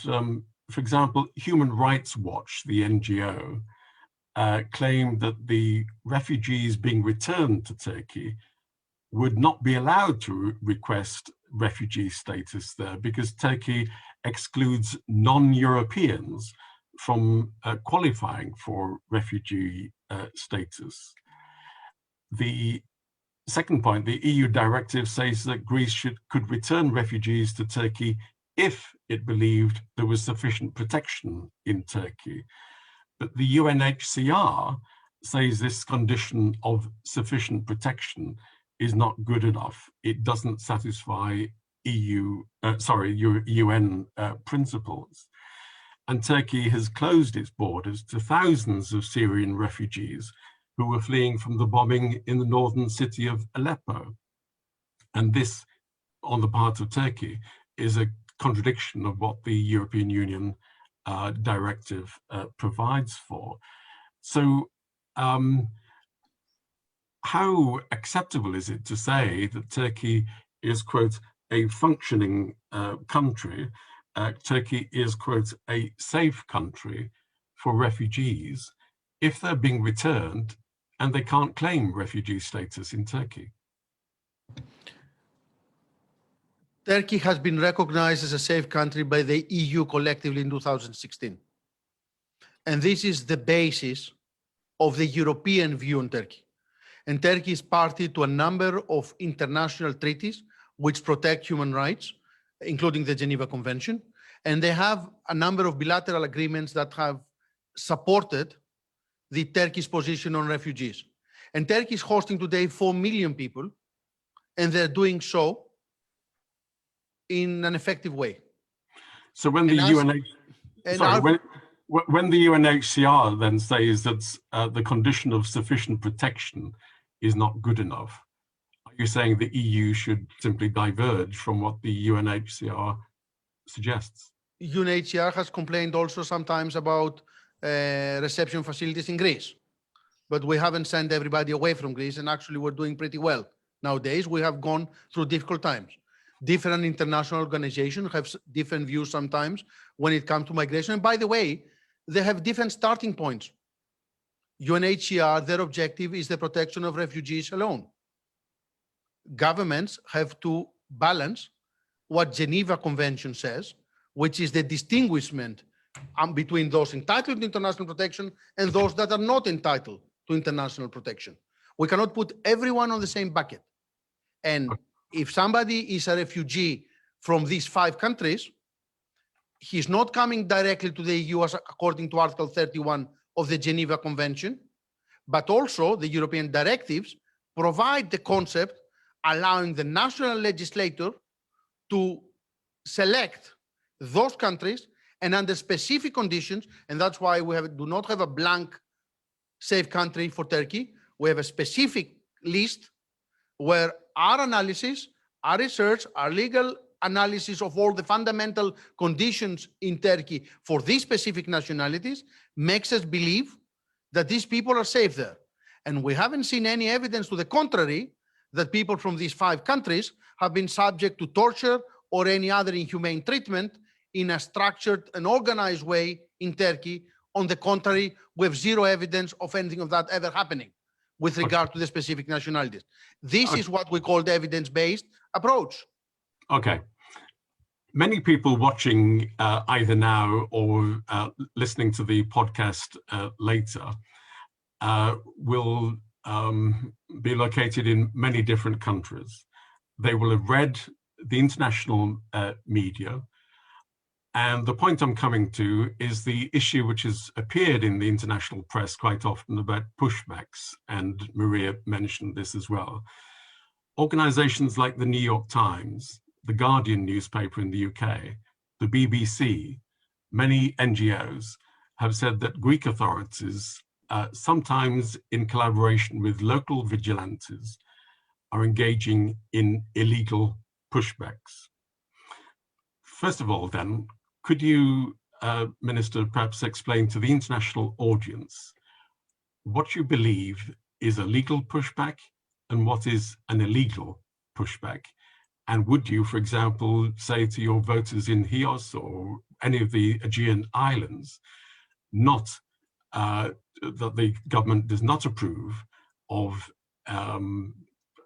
for example, Human Rights Watch, the NGO, claimed that the refugees being returned to Turkey would not be allowed to request refugee status there because Turkey excludes non-Europeans from qualifying for refugee status. The second point, the EU directive says that Greece could return refugees to Turkey if it believed there was sufficient protection in Turkey. But the UNHCR says this condition of sufficient protection is not good enough. It doesn't satisfy UN principles. And Turkey has closed its borders to thousands of Syrian refugees who were fleeing from the bombing in the northern city of Aleppo. And this, on the part of Turkey, is a contradiction of what the European Union directive provides for. So how acceptable is it to say that Turkey is, quote, a functioning country, Turkey is, quote, a safe country for refugees if they're being returned and they can't claim refugee status in Turkey? Turkey has been recognized as a safe country by the EU collectively in 2016. And this is the basis of the European view on Turkey. And Turkey is party to a number of international treaties which protect human rights, including the Geneva Convention. And they have a number of bilateral agreements that have supported the Turkish position on refugees. And Turkey is hosting today 4 million people, and they're doing so in an effective way. So when the when the UNHCR then says that the condition of sufficient protection is not good enough, are you saying the EU should simply diverge from what the UNHCR suggests? UNHCR has complained also sometimes about reception facilities in Greece, but we haven't sent everybody away from Greece, and actually we're doing pretty well nowadays. We have gone through difficult times. Different international organizations have different views sometimes when it comes to migration. And by the way, they have different starting points. UNHCR, their objective is the protection of refugees alone. Governments have to balance what Geneva Convention says, which is the distinguishment between those entitled to international protection and those that are not entitled to international protection. We cannot put everyone on the same bucket. And if somebody is a refugee from these 5 countries, he's not coming directly to the EU according to Article 31 of the Geneva Convention, but also the European directives provide the concept allowing the national legislator to select those countries and under specific conditions, and that's why we do not have a blank safe country for Turkey. We have a specific list where our analysis, our research, our legal analysis of all the fundamental conditions in Turkey for these specific nationalities makes us believe that these people are safe there. And we haven't seen any evidence to the contrary that people from these 5 countries have been subject to torture or any other inhumane treatment in a structured and organized way in Turkey. On the contrary, we have zero evidence of anything of that ever happening with regard to the specific nationalities. This is what we call the evidence-based approach. Okay. Many people watching either now or listening to the podcast later will be located in many different countries. They will have read the international media. And the point I'm coming to is the issue which has appeared in the international press quite often about pushbacks, and Maria mentioned this as well. Organizations like the New York Times, the Guardian newspaper in the UK, the BBC, many NGOs have said that Greek authorities, sometimes in collaboration with local vigilantes, are engaging in illegal pushbacks. First of all, then, could you, Minister, perhaps explain to the international audience what you believe is a legal pushback and what is an illegal pushback? And would you, for example, say to your voters in Chios or any of the Aegean islands, not that the government does not approve of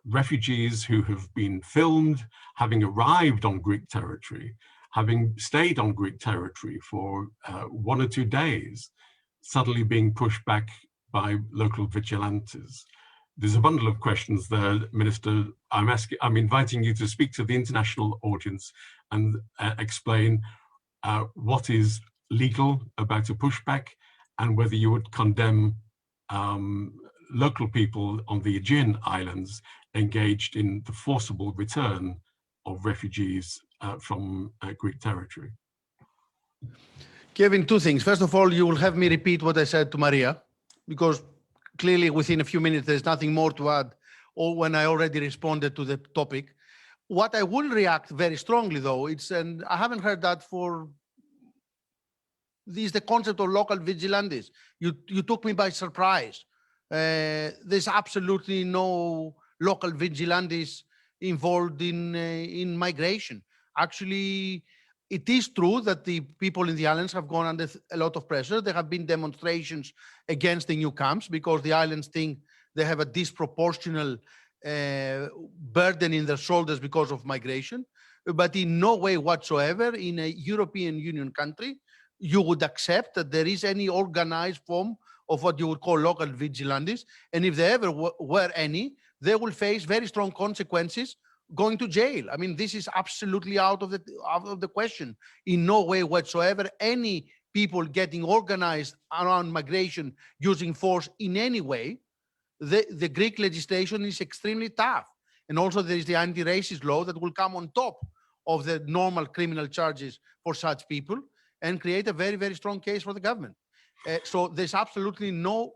refugees who have been filmed having arrived on Greek territory, having stayed on Greek territory for 1 or 2 days, suddenly being pushed back by local vigilantes? There's a bundle of questions there, Minister. I'm inviting you to speak to the international audience and explain what is legal about a pushback and whether you would condemn local people on the Aegean islands engaged in the forcible return of refugees from Greek territory? Kevin, two things. First of all, you will have me repeat what I said to Maria, because clearly within a few minutes, there's nothing more to add, or when I already responded to the topic. What I will react very strongly, though, and I haven't heard that for the concept of local vigilantes. You took me by surprise. There's absolutely no local vigilantes involved in migration. Actually, it is true that the people in the islands have gone under a lot of pressure. There have been demonstrations against the new camps because the islands think they have a disproportional burden in their shoulders because of migration. But in no way whatsoever in a European Union country you would accept that there is any organized form of what you would call local vigilantes. And if there ever were any, they will face very strong consequences going to jail. I mean, this is absolutely out of the question. In no way whatsoever, any people getting organized around migration using force in any way. The Greek legislation is extremely tough. And also there is the anti-racist law that will come on top of the normal criminal charges for such people and create a very, very strong case for the government. So there's absolutely no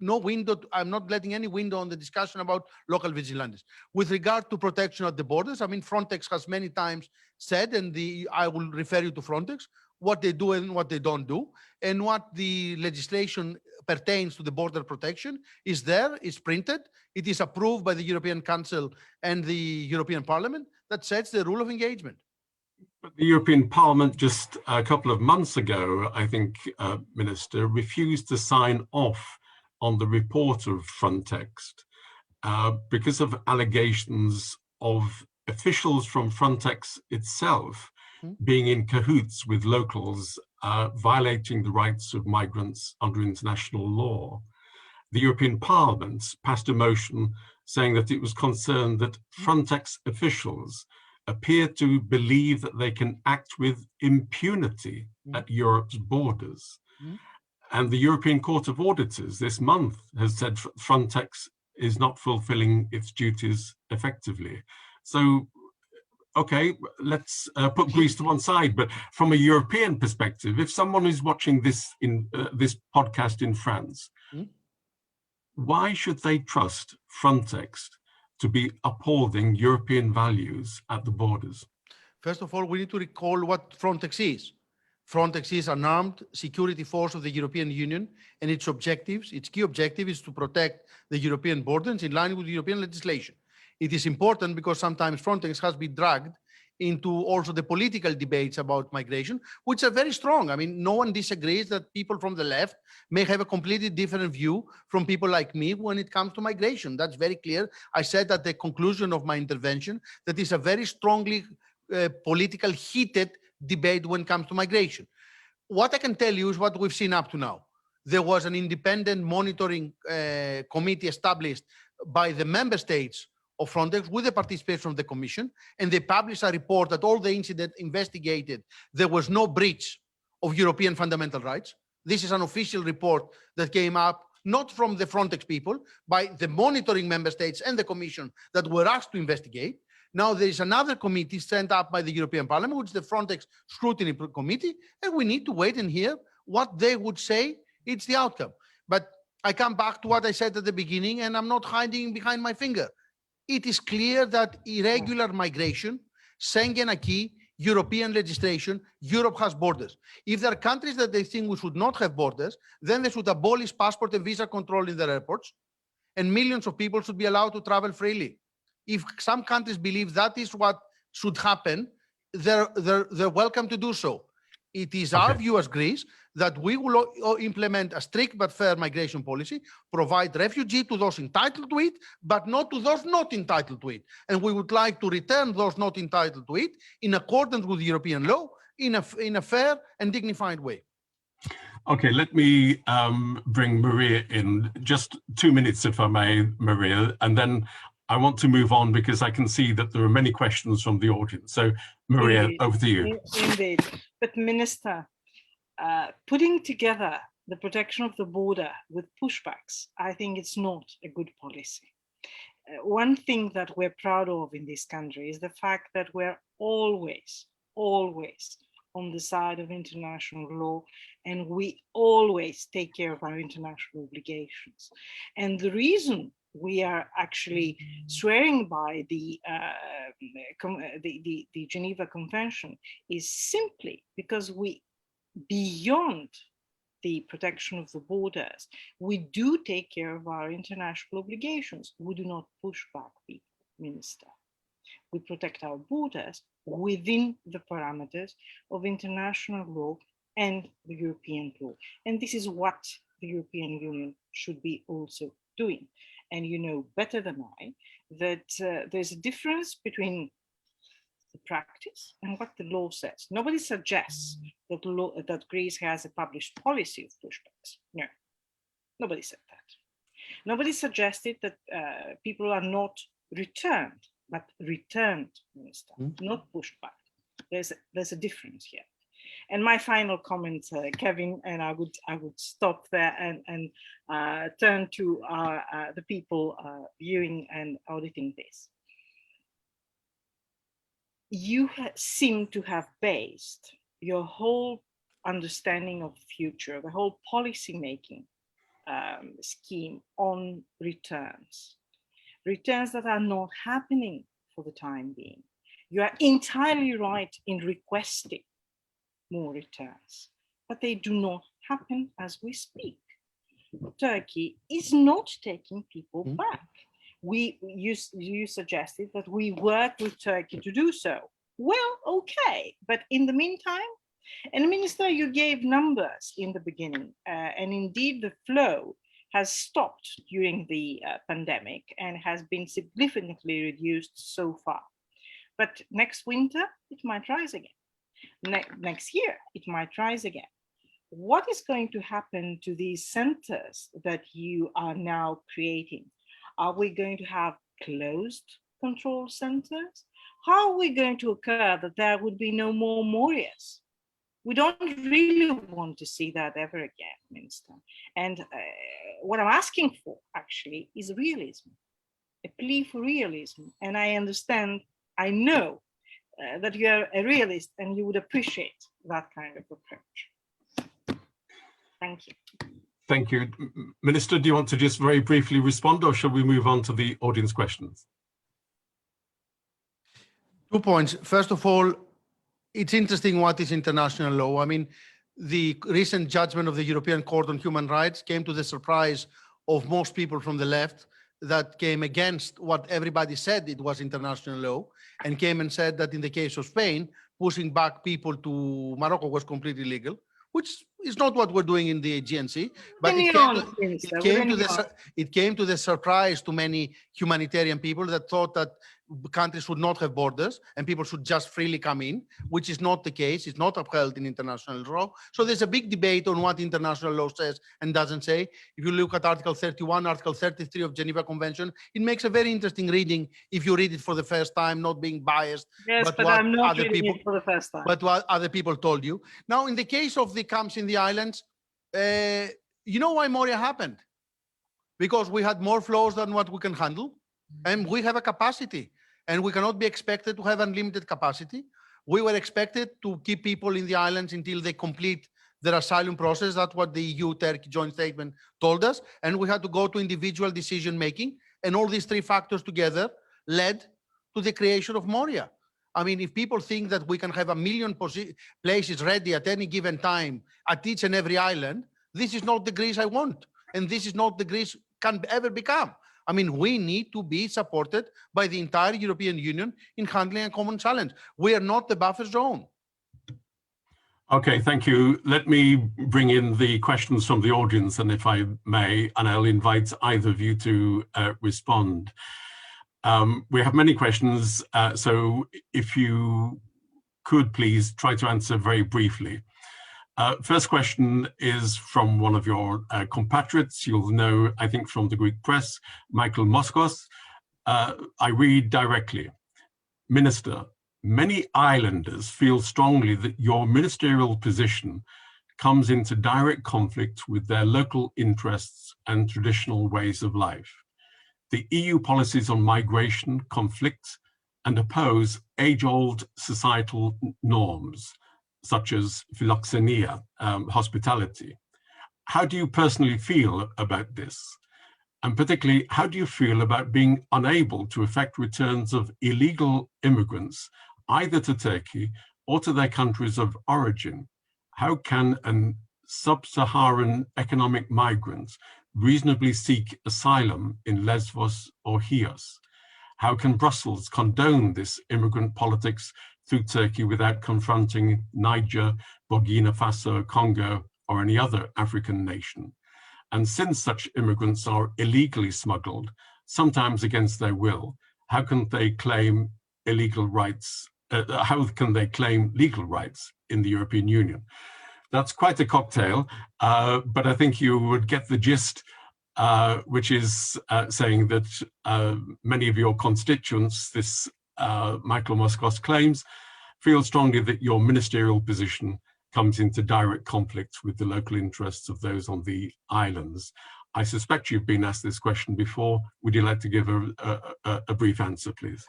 window. I'm not letting any window on the discussion about local vigilantes. With regard to protection at the borders, I mean, Frontex has many times said, and I will refer you to Frontex, what they do and what they don't do. And what the legislation pertains to the border protection is there, is printed. It is approved by the European Council and the European Parliament that sets the rule of engagement. But the European Parliament just a couple of months ago, I think, Minister, refused to sign off on the report of Frontex because of allegations of officials from Frontex itself being in cahoots with locals, violating the rights of migrants under international law. The European Parliament passed a motion saying that it was concerned that Frontex officials appear to believe that they can act with impunity at Europe's borders. And the European Court of Auditors this month has said Frontex is not fulfilling its duties effectively. So, okay, let's put Greece to one side. But from a European perspective, if someone is watching this this podcast in France, why should they trust Frontex to be upholding European values at the borders? First of all, we need to recall what Frontex is. Frontex is an armed security force of the European Union, and its key objective is to protect the European borders in line with European legislation. It is important because sometimes Frontex has been dragged into also the political debates about migration, which are very strong. I mean, no one disagrees that people from the left may have a completely different view from people like me when it comes to migration. That's very clear. I said at the conclusion of my intervention that it's a very strongly political heated debate when it comes to migration. What I can tell you is what we've seen up to now. There was an independent monitoring committee established by the member states of Frontex with the participation of the Commission, and they published a report that all the incidents investigated, there was no breach of European fundamental rights. This is an official report that came up not from the Frontex people, by the monitoring member states and the Commission that were asked to investigate. Now there is another committee sent up by the European Parliament, which is the Frontex Scrutiny Committee, and we need to wait and hear what they would say it's the outcome. But I come back to what I said at the beginning, and I'm not hiding behind my finger. It is clear that irregular migration, Schengen acquis, European legislation, Europe has borders. If there are countries that they think we should not have borders, then they should abolish passport and visa control in their airports, and millions of people should be allowed to travel freely. If some countries believe that is what should happen, they're welcome to do so. It is our view as Greece that we will implement a strict but fair migration policy, provide refugee to those entitled to it, but not to those not entitled to it. And we would like to return those not entitled to it in accordance with European law in a fair and dignified way. Okay, let me bring Maria in. Just 2 minutes, if I may, Maria, and then I want to move on because I can see that there are many questions from the audience. So, Maria, Indeed. over to you. Indeed. But Minister, putting together the protection of the border with pushbacks, I think it's not a good policy. one thing that we're proud of in this country is the fact that we're always on the side of international law, and we always take care of our international obligations. And the reason we are actually swearing by the Geneva Convention is simply because we, beyond the protection of the borders, we do take care of our international obligations. We do not push back people, Minister. We protect our borders within the parameters of international law and the European law. And this is what the European Union should be also doing. And you know better than I that there's a difference between the practice and what the law says. Nobody suggests that Greece has a published policy of pushbacks. No, nobody said that. Nobody suggested that people are not returned, but returned, Minister, not pushed back. There's a difference here. And my final comment, Kevin, and I would stop there and turn to the people viewing and auditing this. You seem to have based your whole understanding of the future, the whole policy making scheme on returns that are not happening for the time being. You are entirely right in requesting more returns, but they do not happen as we speak. Turkey is not taking people back. You suggested that we work with Turkey to do so. Well, okay, but in the meantime, and Minister, you gave numbers in the beginning, and indeed the flow has stopped during the pandemic and has been significantly reduced so far. But next winter, it might rise again. Next year, it might rise again. What is going to happen to these centers that you are now creating? Are we going to have closed control centers? How are we going to occur that there would be no more Morias? We don't really want to see that ever again, Minister. And what I'm asking for actually is realism, a plea for realism. And I understand, I know that you are a realist and you would appreciate that kind of approach. Thank you. Thank you. Minister, do you want to just very briefly respond, or shall we move on to the audience questions? 2 points. First of all, it's interesting what is international law. I mean, the recent judgment of the European Court on Human Rights came to the surprise of most people from the left, that came against what everybody said it was international law, and came and said that in the case of Spain, pushing back people to Morocco was completely legal, which is not what we're doing in the GNC, but it came to the surprise to many humanitarian people that thought that countries should not have borders and people should just freely come in, which is not the case. It's not upheld in international law. So there's a big debate on what international law says and doesn't say. If you look at Article 31, Article 33 of Geneva Convention, it makes a very interesting reading if you read it for the first time, not being biased. Yes, but I'm not reading it for the first time. But what other people told you. Now, in the case of the camps in the islands, you know why Moria happened? Because we had more flows than what we can handle, and we have a capacity. And we cannot be expected to have unlimited capacity. We were expected to keep people in the islands until they complete their asylum process. That's what the EU-Turkey joint statement told us. And we had to go to individual decision-making. And all these three factors together led to the creation of Moria. I mean, if people think that we can have 1 million places ready at any given time at each and every island, this is not the Greece I want. And this is not the Greece can ever become. I mean, we need to be supported by the entire European Union in handling a common challenge. We are not the buffer zone. Okay, thank you. Let me bring in the questions from the audience, and if I may, and I'll invite either of you to respond. We have many questions, so if you could please try to answer very briefly. First question is from one of your compatriots. You'll know, I think, from the Greek press, Michael Moskos. I read directly. Minister, many islanders feel strongly that your ministerial position comes into direct conflict with their local interests and traditional ways of life. the EU policies on migration conflict and oppose age-old societal norms, such as philoxenia, hospitality. How do you personally feel about this? And particularly, how do you feel about being unable to effect returns of illegal immigrants, either to Turkey or to their countries of origin? How can a sub-Saharan economic migrant reasonably seek asylum in Lesbos or Chios? How can Brussels condone this immigrant politics through Turkey without confronting Niger, Burkina Faso, Congo, or any other African nation? And since such immigrants are illegally smuggled, sometimes against their will, how can they claim illegal rights? How can they claim legal rights in the European Union? That's quite a cocktail, but I think you would get the gist, which is saying that many of your constituents, this Michael Moskos claims, feel strongly that your ministerial position comes into direct conflict with the local interests of those on the islands. I suspect you've been asked this question before. Would you like to give a brief answer, please?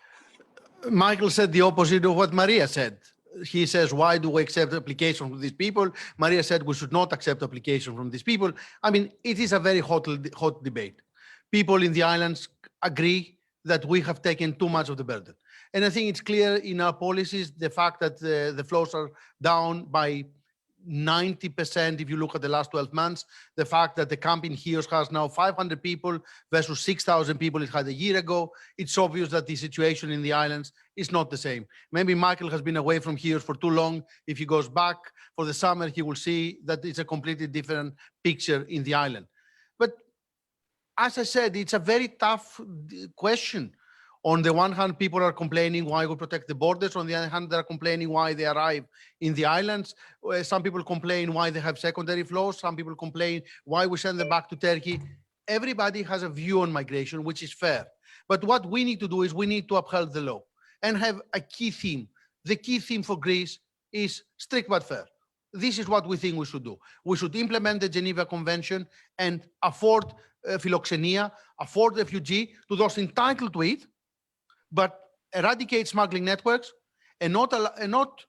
Michael said the opposite of what Maria said. He says, why do we accept application from these people? Maria said we should not accept application from these people. I mean, it is a very hot debate. People in the islands agree that we have taken too much of the burden. And I think it's clear in our policies, the fact that the flows are down by 90% if you look at the last 12 months, the fact that the camp in Chios has now 500 people versus 6,000 people it had a year ago, it's obvious that the situation in the islands is not the same. Maybe Michael has been away from Chios for too long. If he goes back for the summer, he will see that it's a completely different picture in the island. But as I said, it's a very tough question. On the one hand, people are complaining why we protect the borders. On the other hand, they're complaining why they arrive in the islands. Some people complain why they have secondary flows. Some people complain why we send them back to Turkey. Everybody has a view on migration, which is fair. But what we need to do is we need to uphold the law and have a key theme. The key theme for Greece is strict but fair. This is what we think we should do. We should implement the Geneva Convention and afford philoxenia, afford refugee to those entitled to it, but eradicate smuggling networks and not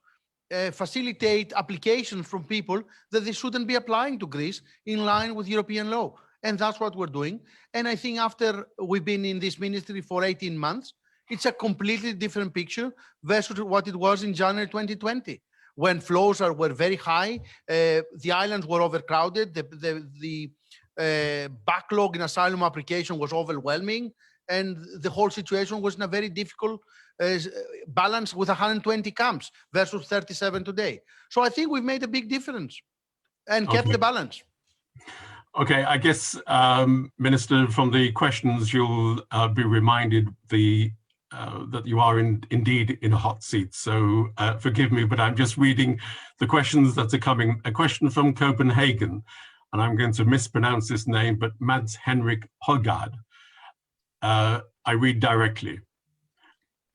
facilitate applications from people that they shouldn't be applying to Greece in line with European law. And that's what we're doing. And I think after we've been in this ministry for 18 months, it's a completely different picture versus what it was in January 2020, when flows were very high, the islands were overcrowded, the backlog in asylum application was overwhelming, and the whole situation was in a very difficult balance with 120 camps versus 37 today. So I think we've made a big difference and kept the balance. Okay, I guess, Minister, from the questions, you'll be reminded that you are indeed in a hot seat. So forgive me, but I'm just reading the questions that are coming. A question from Copenhagen, and I'm going to mispronounce this name, but Mads Henrik Hogard. I read directly.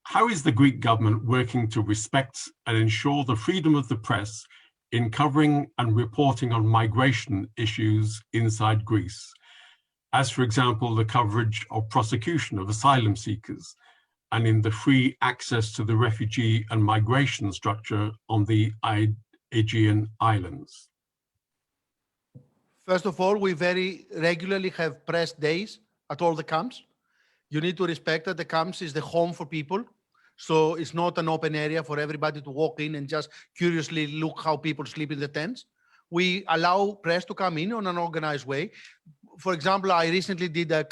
How is the Greek government working to respect and ensure the freedom of the press in covering and reporting on migration issues inside Greece? As, for example, the coverage of prosecution of asylum seekers and in the free access to the refugee and migration structure on the Aegean Islands? First of all, we very regularly have press days at all the camps. You need to respect that the camps is the home for people. So it's not an open area for everybody to walk in and just curiously look how people sleep in the tents. We allow press to come in on an organized way. For example, I recently did a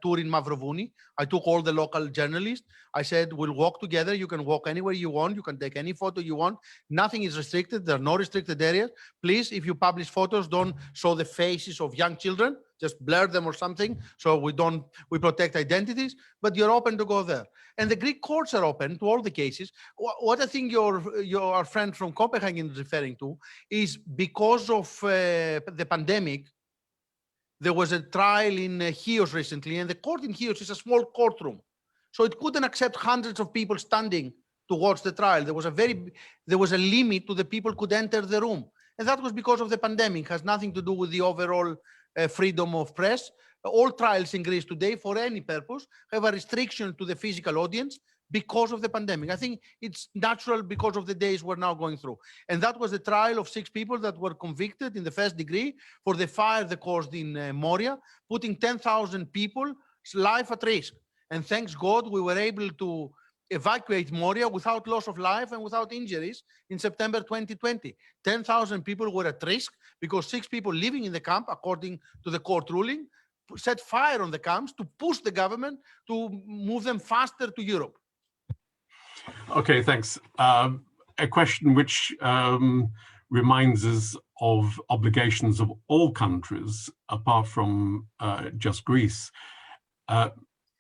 tour in Mavrovouni. I took all the local journalists. I said, we'll walk together. You can walk anywhere you want. You can take any photo you want. Nothing is restricted. There are no restricted areas. Please, if you publish photos, don't show the faces of young children. Just blur them or something. So we protect identities, but you're open to go there. And the Greek courts are open to all the cases. What I think your friend from Copenhagen is referring to is because of the pandemic, there was a trial in Chios recently, and the court in Chios is a small courtroom. So it couldn't accept hundreds of people standing to watch the trial. There was a limit to the people could enter the room. And that was because of the pandemic. It has nothing to do with the overall freedom of press. all trials in Greece today, for any purpose, have a restriction to the physical audience because of the pandemic. I think it's natural because of the days we're now going through. And that was the trial of 6 people that were convicted in the first degree for the fire that caused in Moria, putting 10,000 people's life at risk. And thanks God, we were able to evacuate Moria without loss of life and without injuries in September 2020. 10,000 people were at risk because 6 people living in the camp, according to the court ruling, set fire on the camps to push the government to move them faster to Europe. Okay, thanks. A question which reminds us of obligations of all countries, apart from just Greece.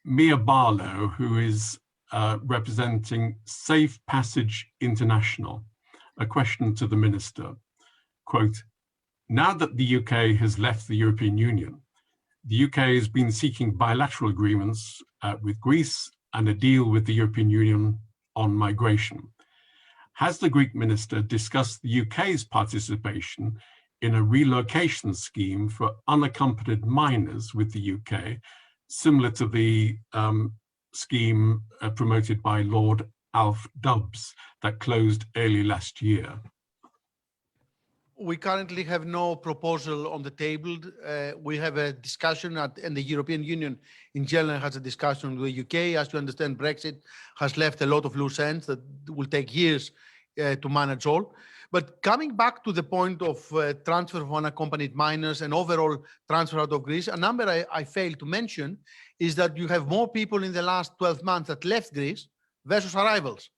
Mia Barlow, who is representing Safe Passage International, a question to the Minister. Quote, now that the UK has left the European Union, the UK has been seeking bilateral agreements with Greece and a deal with the European Union on migration. Has the Greek minister discussed the UK's participation in a relocation scheme for unaccompanied minors with the UK, similar to the scheme promoted by Lord Alf Dubs that closed early last year? We currently have no proposal on the table. We have a discussion and the European Union in general has a discussion with the UK. As you understand, Brexit has left a lot of loose ends that will take years to manage all. But coming back to the point of transfer of unaccompanied minors and overall transfer out of Greece, a number I failed to mention is that you have more people in the last 12 months that left Greece versus arrivals.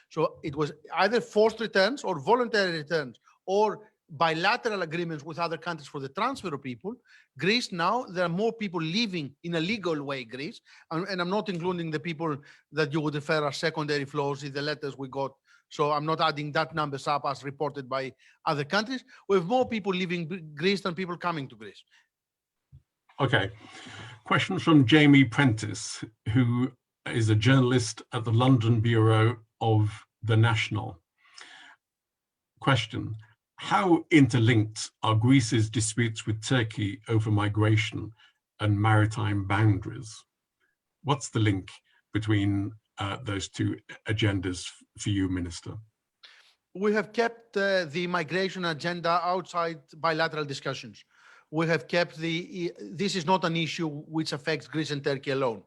So it was either forced returns or voluntary returns or bilateral agreements with other countries for the transfer of people. Greece now, there are more people living in a legal way, Greece, and I'm not including the people that you would refer as secondary flows in the letters we got. So I'm not adding that numbers up as reported by other countries. We have more people leaving Greece than people coming to Greece. Okay. Question from Jamie Prentice, who is a journalist at the London Bureau of The National. Question. How interlinked are Greece's disputes with Turkey over migration and maritime boundaries? What's the link between those two agendas for you, Minister? We have kept the migration agenda outside bilateral discussions. We have kept this is not an issue which affects Greece and Turkey alone.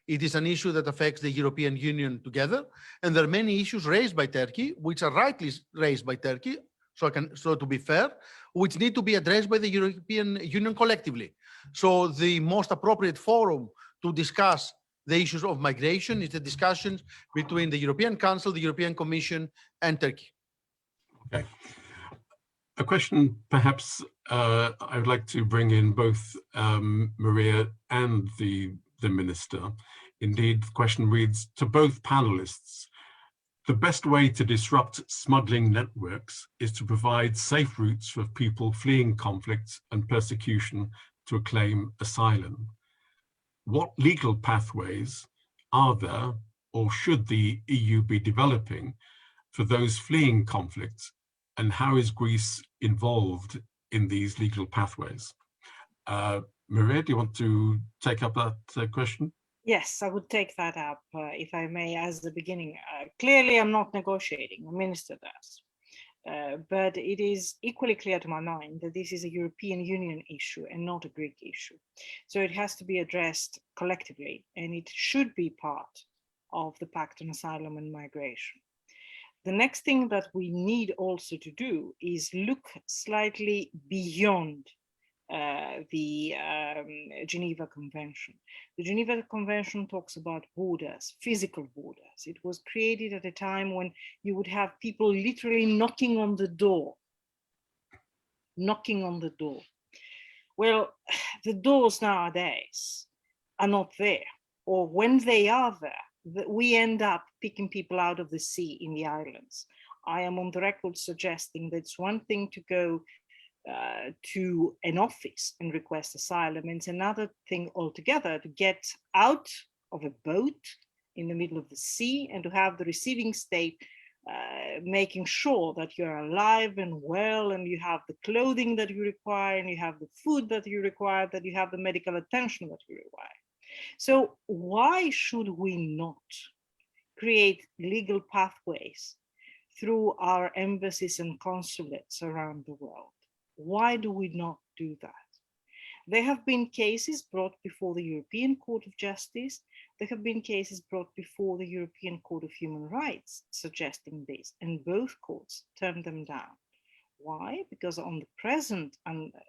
It is an issue that affects the European Union together. And there are many issues raised by Turkey, which are rightly raised by Turkey, so to be fair, which need to be addressed by the European Union collectively. So the most appropriate forum to discuss the issues of migration is the discussions between the European Council, the European Commission, and Turkey. Okay. A question perhaps I would like to bring in both Maria and the Minister. Indeed, the question reads, to both panelists, the best way to disrupt smuggling networks is to provide safe routes for people fleeing conflicts and persecution to claim asylum. What legal pathways are there, or should the EU be developing for those fleeing conflicts, and how is Greece involved in these legal pathways? Maria, do you want to take up that question? Yes, I would take that up, if I may, as the beginning. Clearly, I'm not negotiating, the minister does. But it is equally clear to my mind that this is a European Union issue and not a Greek issue. So it has to be addressed collectively, and it should be part of the Pact on Asylum and Migration. The next thing that we need also to do is look slightly beyond the Geneva Convention. The Geneva Convention talks about borders, physical borders. It was created at a time when you would have people literally knocking on the door. Well, the doors nowadays are not there, or when they are there, we end up picking people out of the sea in the islands. I am on the record suggesting that it's one thing to go to an office and request asylum. It's another thing altogether to get out of a boat in the middle of the sea and to have the receiving state making sure that you're alive and well, and you have the clothing that you require, and you have the food that you require, that you have the medical attention that you require. So why should we not create legal pathways through our embassies and consulates around the world? Why do we not do that? There have been cases brought before the European Court of Justice. There have been cases brought before the European Court of Human Rights suggesting this, and both courts turned them down. Why? Because on the present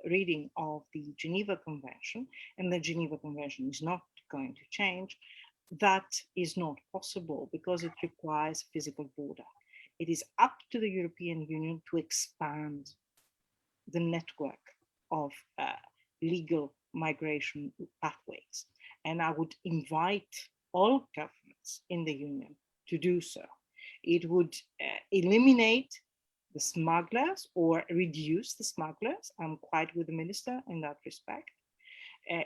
reading of the Geneva Convention, and the Geneva Convention is not going to change, that is not possible because it requires a physical border. It is up to the European Union to expand the network of legal migration pathways. And I would invite all governments in the Union to do so. It would eliminate the smugglers or reduce the smugglers. I'm quite with the minister in that respect.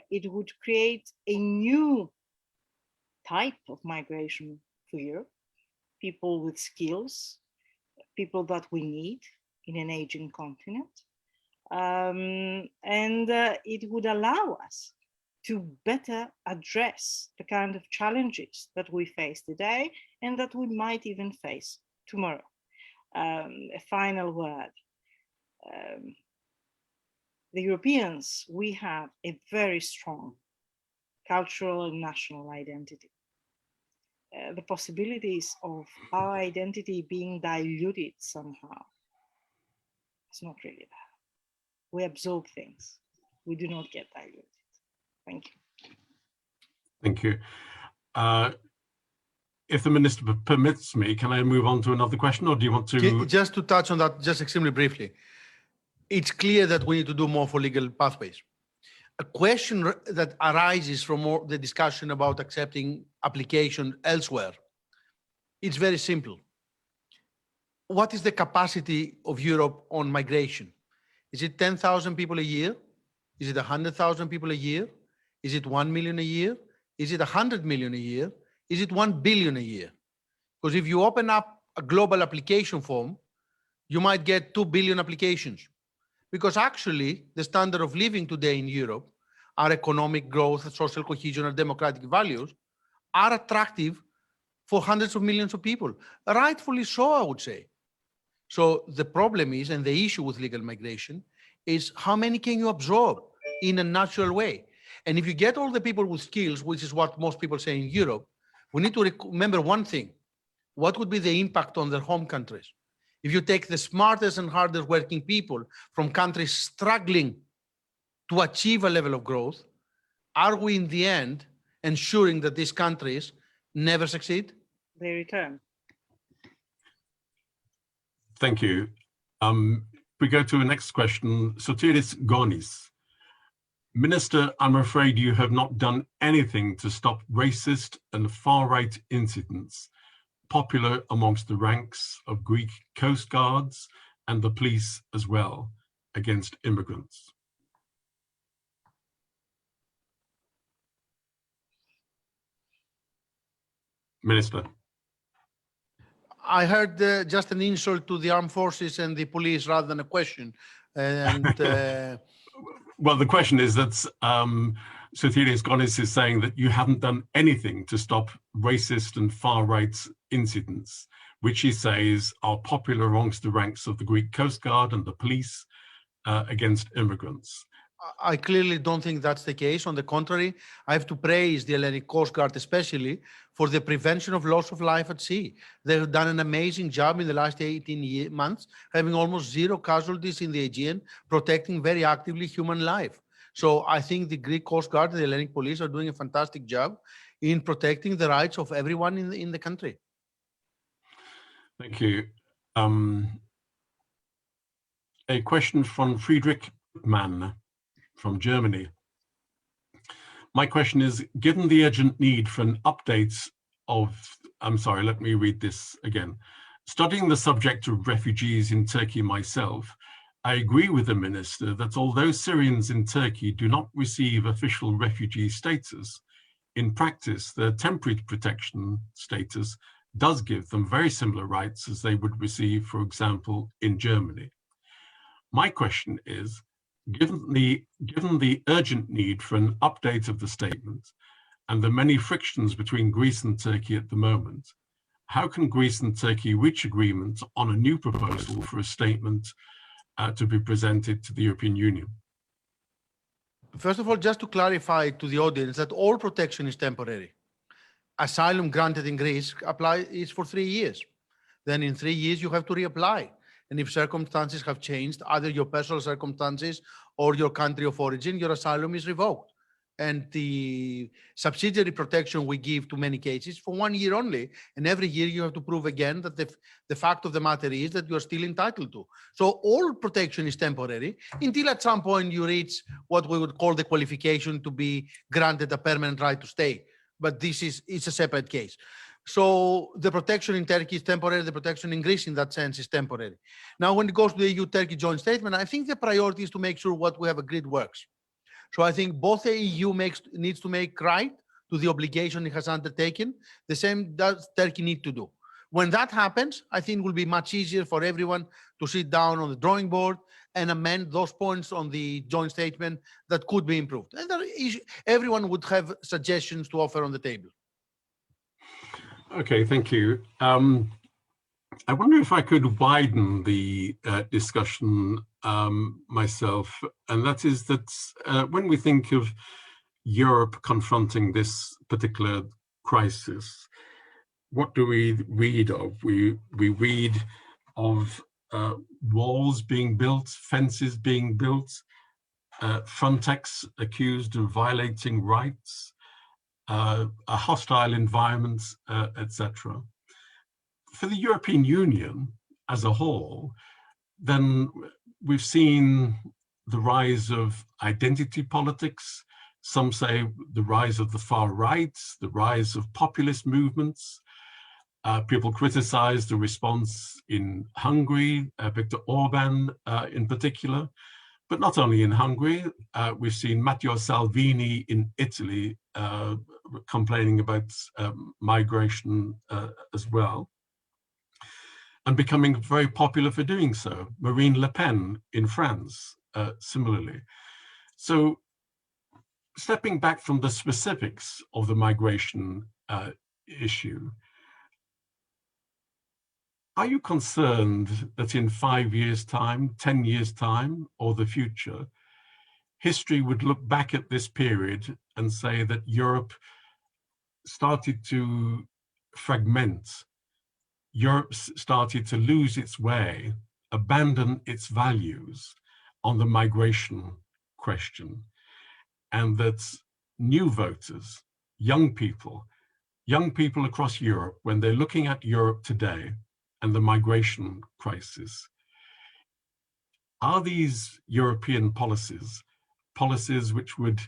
It would create a new type of migration for Europe, people with skills, people that we need in an aging continent. And it would allow us to better address the kind of challenges that we face today and that we might even face tomorrow. A final word. The Europeans, we have a very strong cultural and national identity. The possibilities of our identity being diluted somehow is not really there. We absorb things. We do not get diluted. Thank you. Thank you. If the minister permits me, can I move on to another question, or do you want to? Just to touch on that, just extremely briefly. It's clear that we need to do more for legal pathways. A question that arises from the discussion about accepting application elsewhere, it's very simple. What is the capacity of Europe on migration? Is it 10,000 people a year? Is it 100,000 people a year? Is it 1 million a year? Is it 100 million a year? Is it 1 billion a year? Because if you open up a global application form, you might get 2 billion applications. Because actually, the standard of living today in Europe, our economic growth, social cohesion, and democratic values are attractive for hundreds of millions of people. Rightfully so, I would say. So the problem is, and the issue with legal migration, is how many can you absorb in a natural way? And if you get all the people with skills, which is what most people say in Europe, we need to remember one thing. What would be the impact on their home countries? If you take the smartest and hardest working people from countries struggling to achieve a level of growth, are we in the end ensuring that these countries never succeed? They return. Thank you. We go to the next question. Sotiris Gonis. Minister, I'm afraid you have not done anything to stop racist and far-right incidents popular amongst the ranks of Greek coast guards and the police as well against immigrants. Minister. I heard just an insult to the armed forces and the police rather than a question. And well, the question is that Sotiris Gonis is saying that you haven't done anything to stop racist and far-right incidents, which he says are popular amongst the ranks of the Greek Coast Guard and the police against immigrants. I clearly don't think that's the case. On the contrary, I have to praise the Hellenic Coast Guard, especially for the prevention of loss of life at sea. They've done an amazing job in the last 18 months, having almost zero casualties in the Aegean, protecting very actively human life. So I think the Greek Coast Guard and the Hellenic Police are doing a fantastic job in protecting the rights of everyone in the country. Thank you. A question from Friedrich Mann from Germany. My question is, given the urgent need for an update of, let me read this again. Studying the subject of refugees in Turkey myself, I agree with the minister that although Syrians in Turkey do not receive official refugee status, in practice, their temporary protection status does give them very similar rights as they would receive, for example, in Germany. My question is, given the urgent need for an update of the statement and the many frictions between Greece and Turkey at the moment, how can Greece and Turkey reach agreement on a new proposal for a statement to be presented to the European Union? First of all, just to clarify to the audience that all protection is temporary. Asylum granted in Greece is for 3 years. Then in 3 years, you have to reapply. And if circumstances have changed, either your personal circumstances or your country of origin, your asylum is revoked. And the subsidiary protection we give to many cases for 1 year only. And every year you have to prove again that the fact of the matter is that you are still entitled to. So all protection is temporary until at some point you reach what we would call the qualification to be granted a permanent right to stay. But it's a separate case. So the protection in Turkey is temporary. The protection in Greece in that sense is temporary. Now, when it goes to the EU-Turkey joint statement, I think the priority is to make sure what we have agreed works. So I think both the EU needs to make right to the obligation it has undertaken. The same does Turkey need to do. When that happens, I think it will be much easier for everyone to sit down on the drawing board and amend those points on the joint statement that could be improved. And everyone would have suggestions to offer on the table. Okay, thank you. I wonder if I could widen the discussion myself, and that is that when we think of Europe confronting this particular crisis, what do we read of? We read of walls being built, fences being built, Frontex accused of violating rights, a hostile environment, etc. For the European Union as a whole, then we've seen the rise of identity politics. Some say the rise of the far right, the rise of populist movements. People criticize the response in Hungary, Viktor Orban in particular, but not only in Hungary. We've seen Matteo Salvini in Italy complaining about migration as well, and becoming very popular for doing so. Marine Le Pen in France, similarly. So stepping back from the specifics of the migration issue, are you concerned that in 5 years' time, 10 years' time, or the future, history would look back at this period and say that Europe started to fragment, Europe started to lose its way, abandon its values on the migration question, and that new voters, young people across Europe, when they're looking at Europe today and the migration crisis, are these European policies which would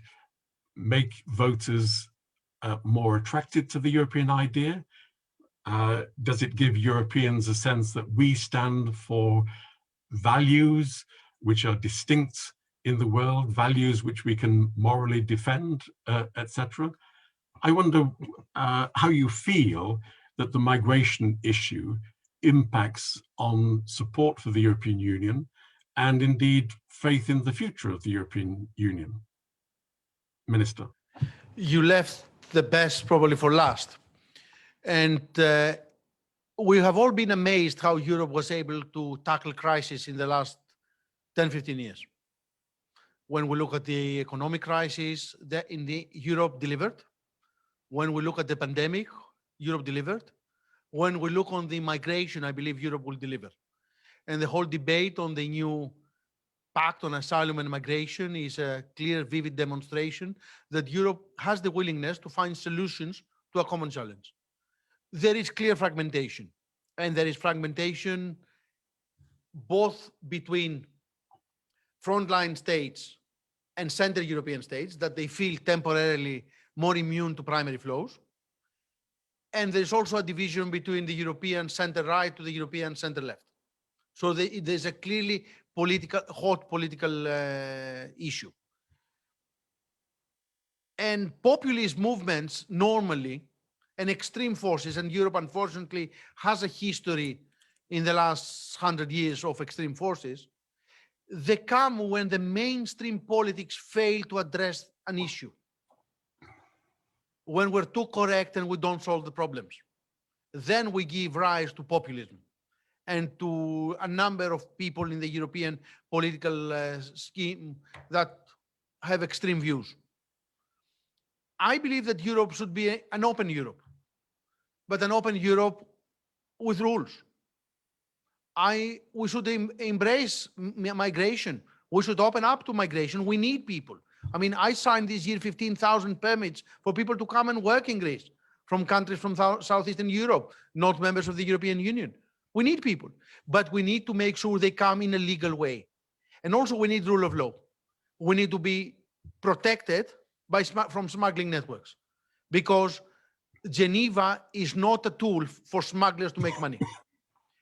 make voters more attracted to the European idea? Does it give Europeans a sense that we stand for values which are distinct in the world, values which we can morally defend, etc.? I wonder how you feel that the migration issue impacts on support for the European Union and indeed faith in the future of the European Union. Minister. You left the best probably for last. And we have all been amazed how Europe was able to tackle crisis in the last 10, 15 years. When we look at the economic crisis, Europe delivered. When we look at the pandemic, Europe delivered. When we look on the migration, I believe Europe will deliver. And the whole debate on the new pact on asylum and migration is a clear, vivid demonstration that Europe has the willingness to find solutions to a common challenge. There is clear fragmentation, and there is fragmentation both between frontline states and Central European states that they feel temporarily more immune to primary flows. And there's also a division between the European center-right to the European center-left. So there's a clearly hot political issue. And populist movements normally, and extreme forces, and Europe unfortunately has a history in the last 100 years of extreme forces, they come when the mainstream politics fail to address an issue, when we're too correct and we don't solve the problems. Then we give rise to populism and to a number of people in the European political scheme that have extreme views. I believe that Europe should be an open Europe, but an open Europe with rules. We should embrace migration. We should open up to migration. We need people. I mean, I signed this year 15,000 permits for people to come and work in Greece from countries from Southeastern Europe, not members of the European Union. We need people, but we need to make sure they come in a legal way. And also we need rule of law. We need to be protected from smuggling networks, because Geneva is not a tool for smugglers to make money,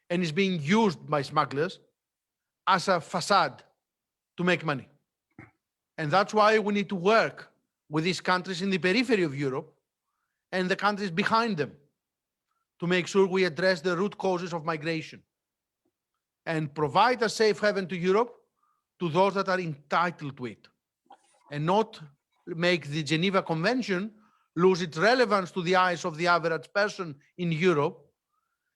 and is being used by smugglers as a facade to make money. And that's why we need to work with these countries in the periphery of Europe and the countries behind them to make sure we address the root causes of migration and provide a safe haven to Europe to those that are entitled to it, and not make the Geneva Convention lose its relevance to the eyes of the average person in Europe.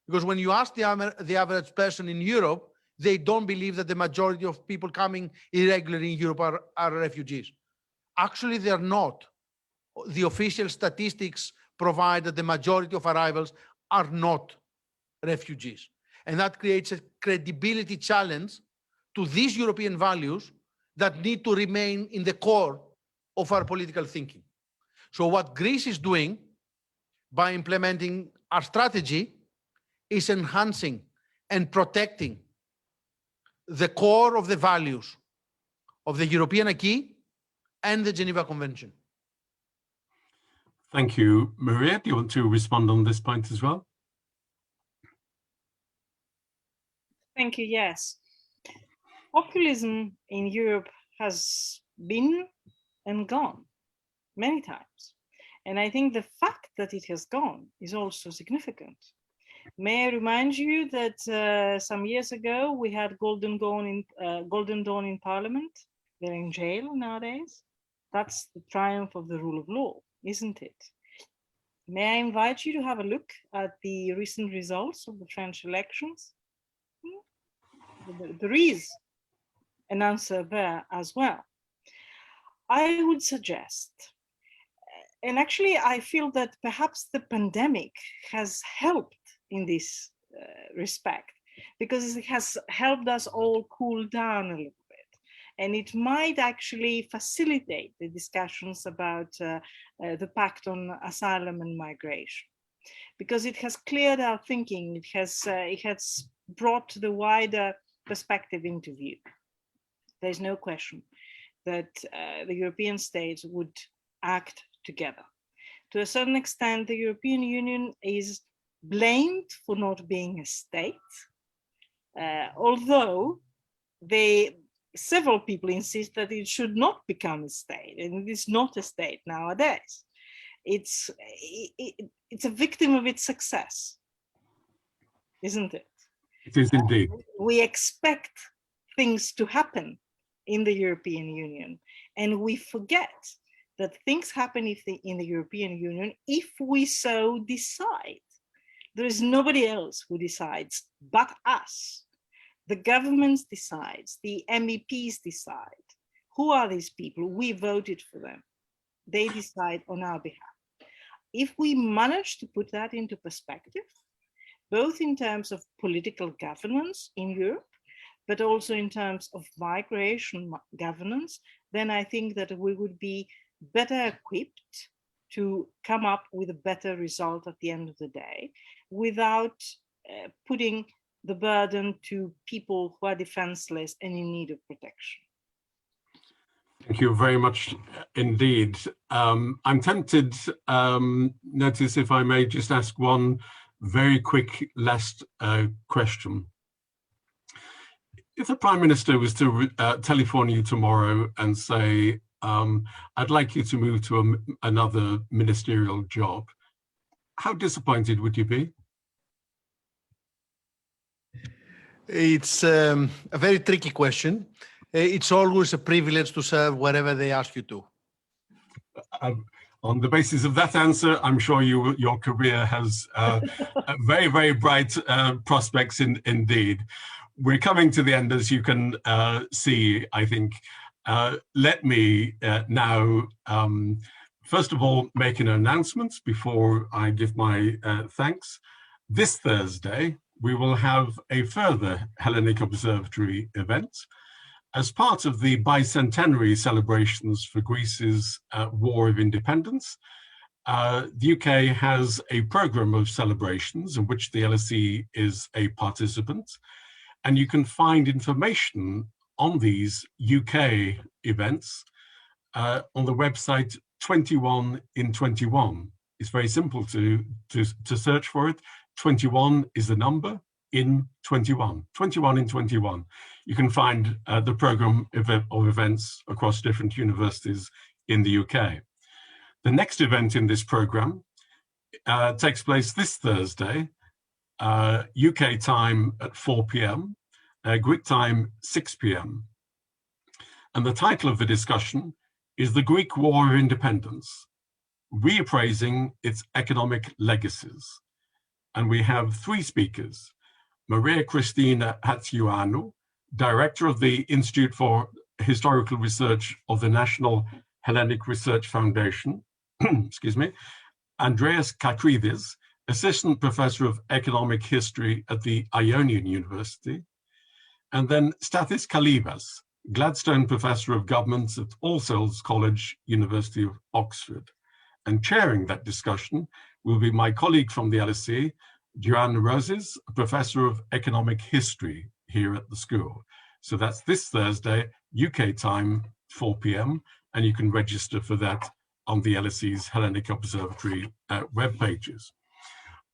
Because when you ask the average person in Europe, they don't believe that the majority of people coming irregularly in Europe are refugees. Actually, they're not. The official statistics provide that the majority of arrivals are not refugees. And that creates a credibility challenge to these European values that need to remain in the core of our political thinking. So what Greece is doing by implementing our strategy is enhancing and protecting the core of the values of the European acquis and the Geneva Convention. Thank you. Maria, do you want to respond on this point as well? Thank you, yes. Populism in Europe has been and gone many times. And I think the fact that it has gone is also significant. May I remind you that some years ago we had Golden Dawn in Parliament. They're in jail nowadays. That's the triumph of the rule of law, isn't it? May I invite you to have a look at the recent results of the French elections? There is an answer there as well. I would suggest, and actually I feel that perhaps the pandemic has helped in this respect, because it has helped us all cool down a little bit. And it might actually facilitate the discussions about the Pact on Asylum and Migration, because it has cleared our thinking. It has brought the wider perspective into view. There's no question that the European states would act together. To a certain extent, the European Union is blamed for not being a state, although several people insist that it should not become a state, and it is not a state nowadays. It's a victim of its success, isn't it? It is indeed. We expect things to happen in the European Union, and we forget that things happen in the European Union if we so decide. There is nobody else who decides but us. The governments decide, the MEPs decide. Who are these people? We voted for them. They decide on our behalf. If we manage to put that into perspective, both in terms of political governance in Europe, but also in terms of migration governance, then I think that we would be better equipped to come up with a better result at the end of the day, without putting the burden to people who are defenseless and in need of protection. Thank you very much indeed. I'm tempted, Notis, if I may just ask one very quick last question. If the Prime Minister was to telephone you tomorrow and say, I'd like you to move to another ministerial job, how disappointed would you be? It's a very tricky question. It's always a privilege to serve wherever they ask you to. On the basis of that answer, I'm sure your career has very, very bright prospects indeed. We're coming to the end, as you can see, I think. Let me now, first of all, make an announcement before I give my thanks. This Thursday, we will have a further Hellenic Observatory event as part of the bicentenary celebrations for Greece's War of Independence. The UK has a programme of celebrations in which the LSE is a participant, and you can find information on these UK events on the website 21 in 21. It's very simple to search for it. 21 is the number, in 21. 21 in 21. You can find the programme of events across different universities in the UK. The next event in this programme takes place this Thursday, UK time at 4 p.m, Greek time 6 p.m. And the title of the discussion is The Greek War of Independence, Reappraising its Economic Legacies. And we have three speakers: Maria Cristina Hatziouanou, Director of the Institute for Historical Research of the National Hellenic Research Foundation, excuse me, Andreas Kakridis, Assistant Professor of Economic History at the Ionian University, and then Stathis Kalivas, Gladstone Professor of Government at All Souls College, University of Oxford. And chairing that discussion will be my colleague from the LSE, Joanne Roses, a Professor of Economic History here at the school. So that's this Thursday, UK time, 4 p.m, and you can register for that on the LSE's Hellenic Observatory web pages.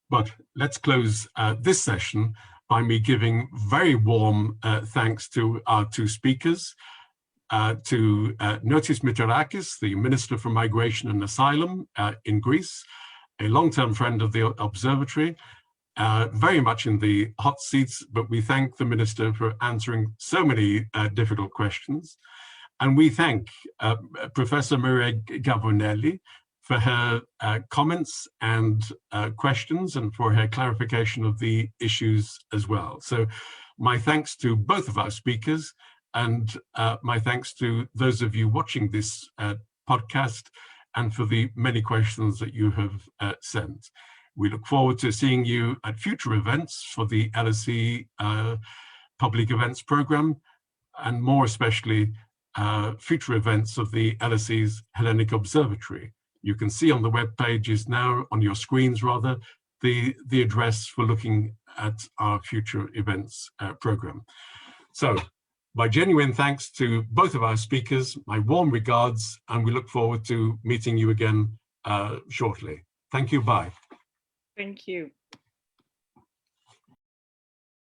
But let's close this session by me giving very warm thanks to our two speakers, to Notis Mitarachi, the Minister for Migration and Asylum in Greece, a long-term friend of the Observatory, very much in the hot seats, but we thank the Minister for answering so many difficult questions. And we thank Professor Maria Gavouneli for her comments and questions, and for her clarification of the issues as well. So my thanks to both of our speakers, and my thanks to those of you watching this podcast, and for the many questions that you have sent. We look forward to seeing you at future events for the LSE Public Events Programme, and more especially future events of the LSE's Hellenic Observatory. You can see on the web pages now, on your screens rather, the address for looking at our future events programme. So my genuine thanks to both of our speakers, my warm regards, and we look forward to meeting you again shortly. Thank you, bye. Thank you.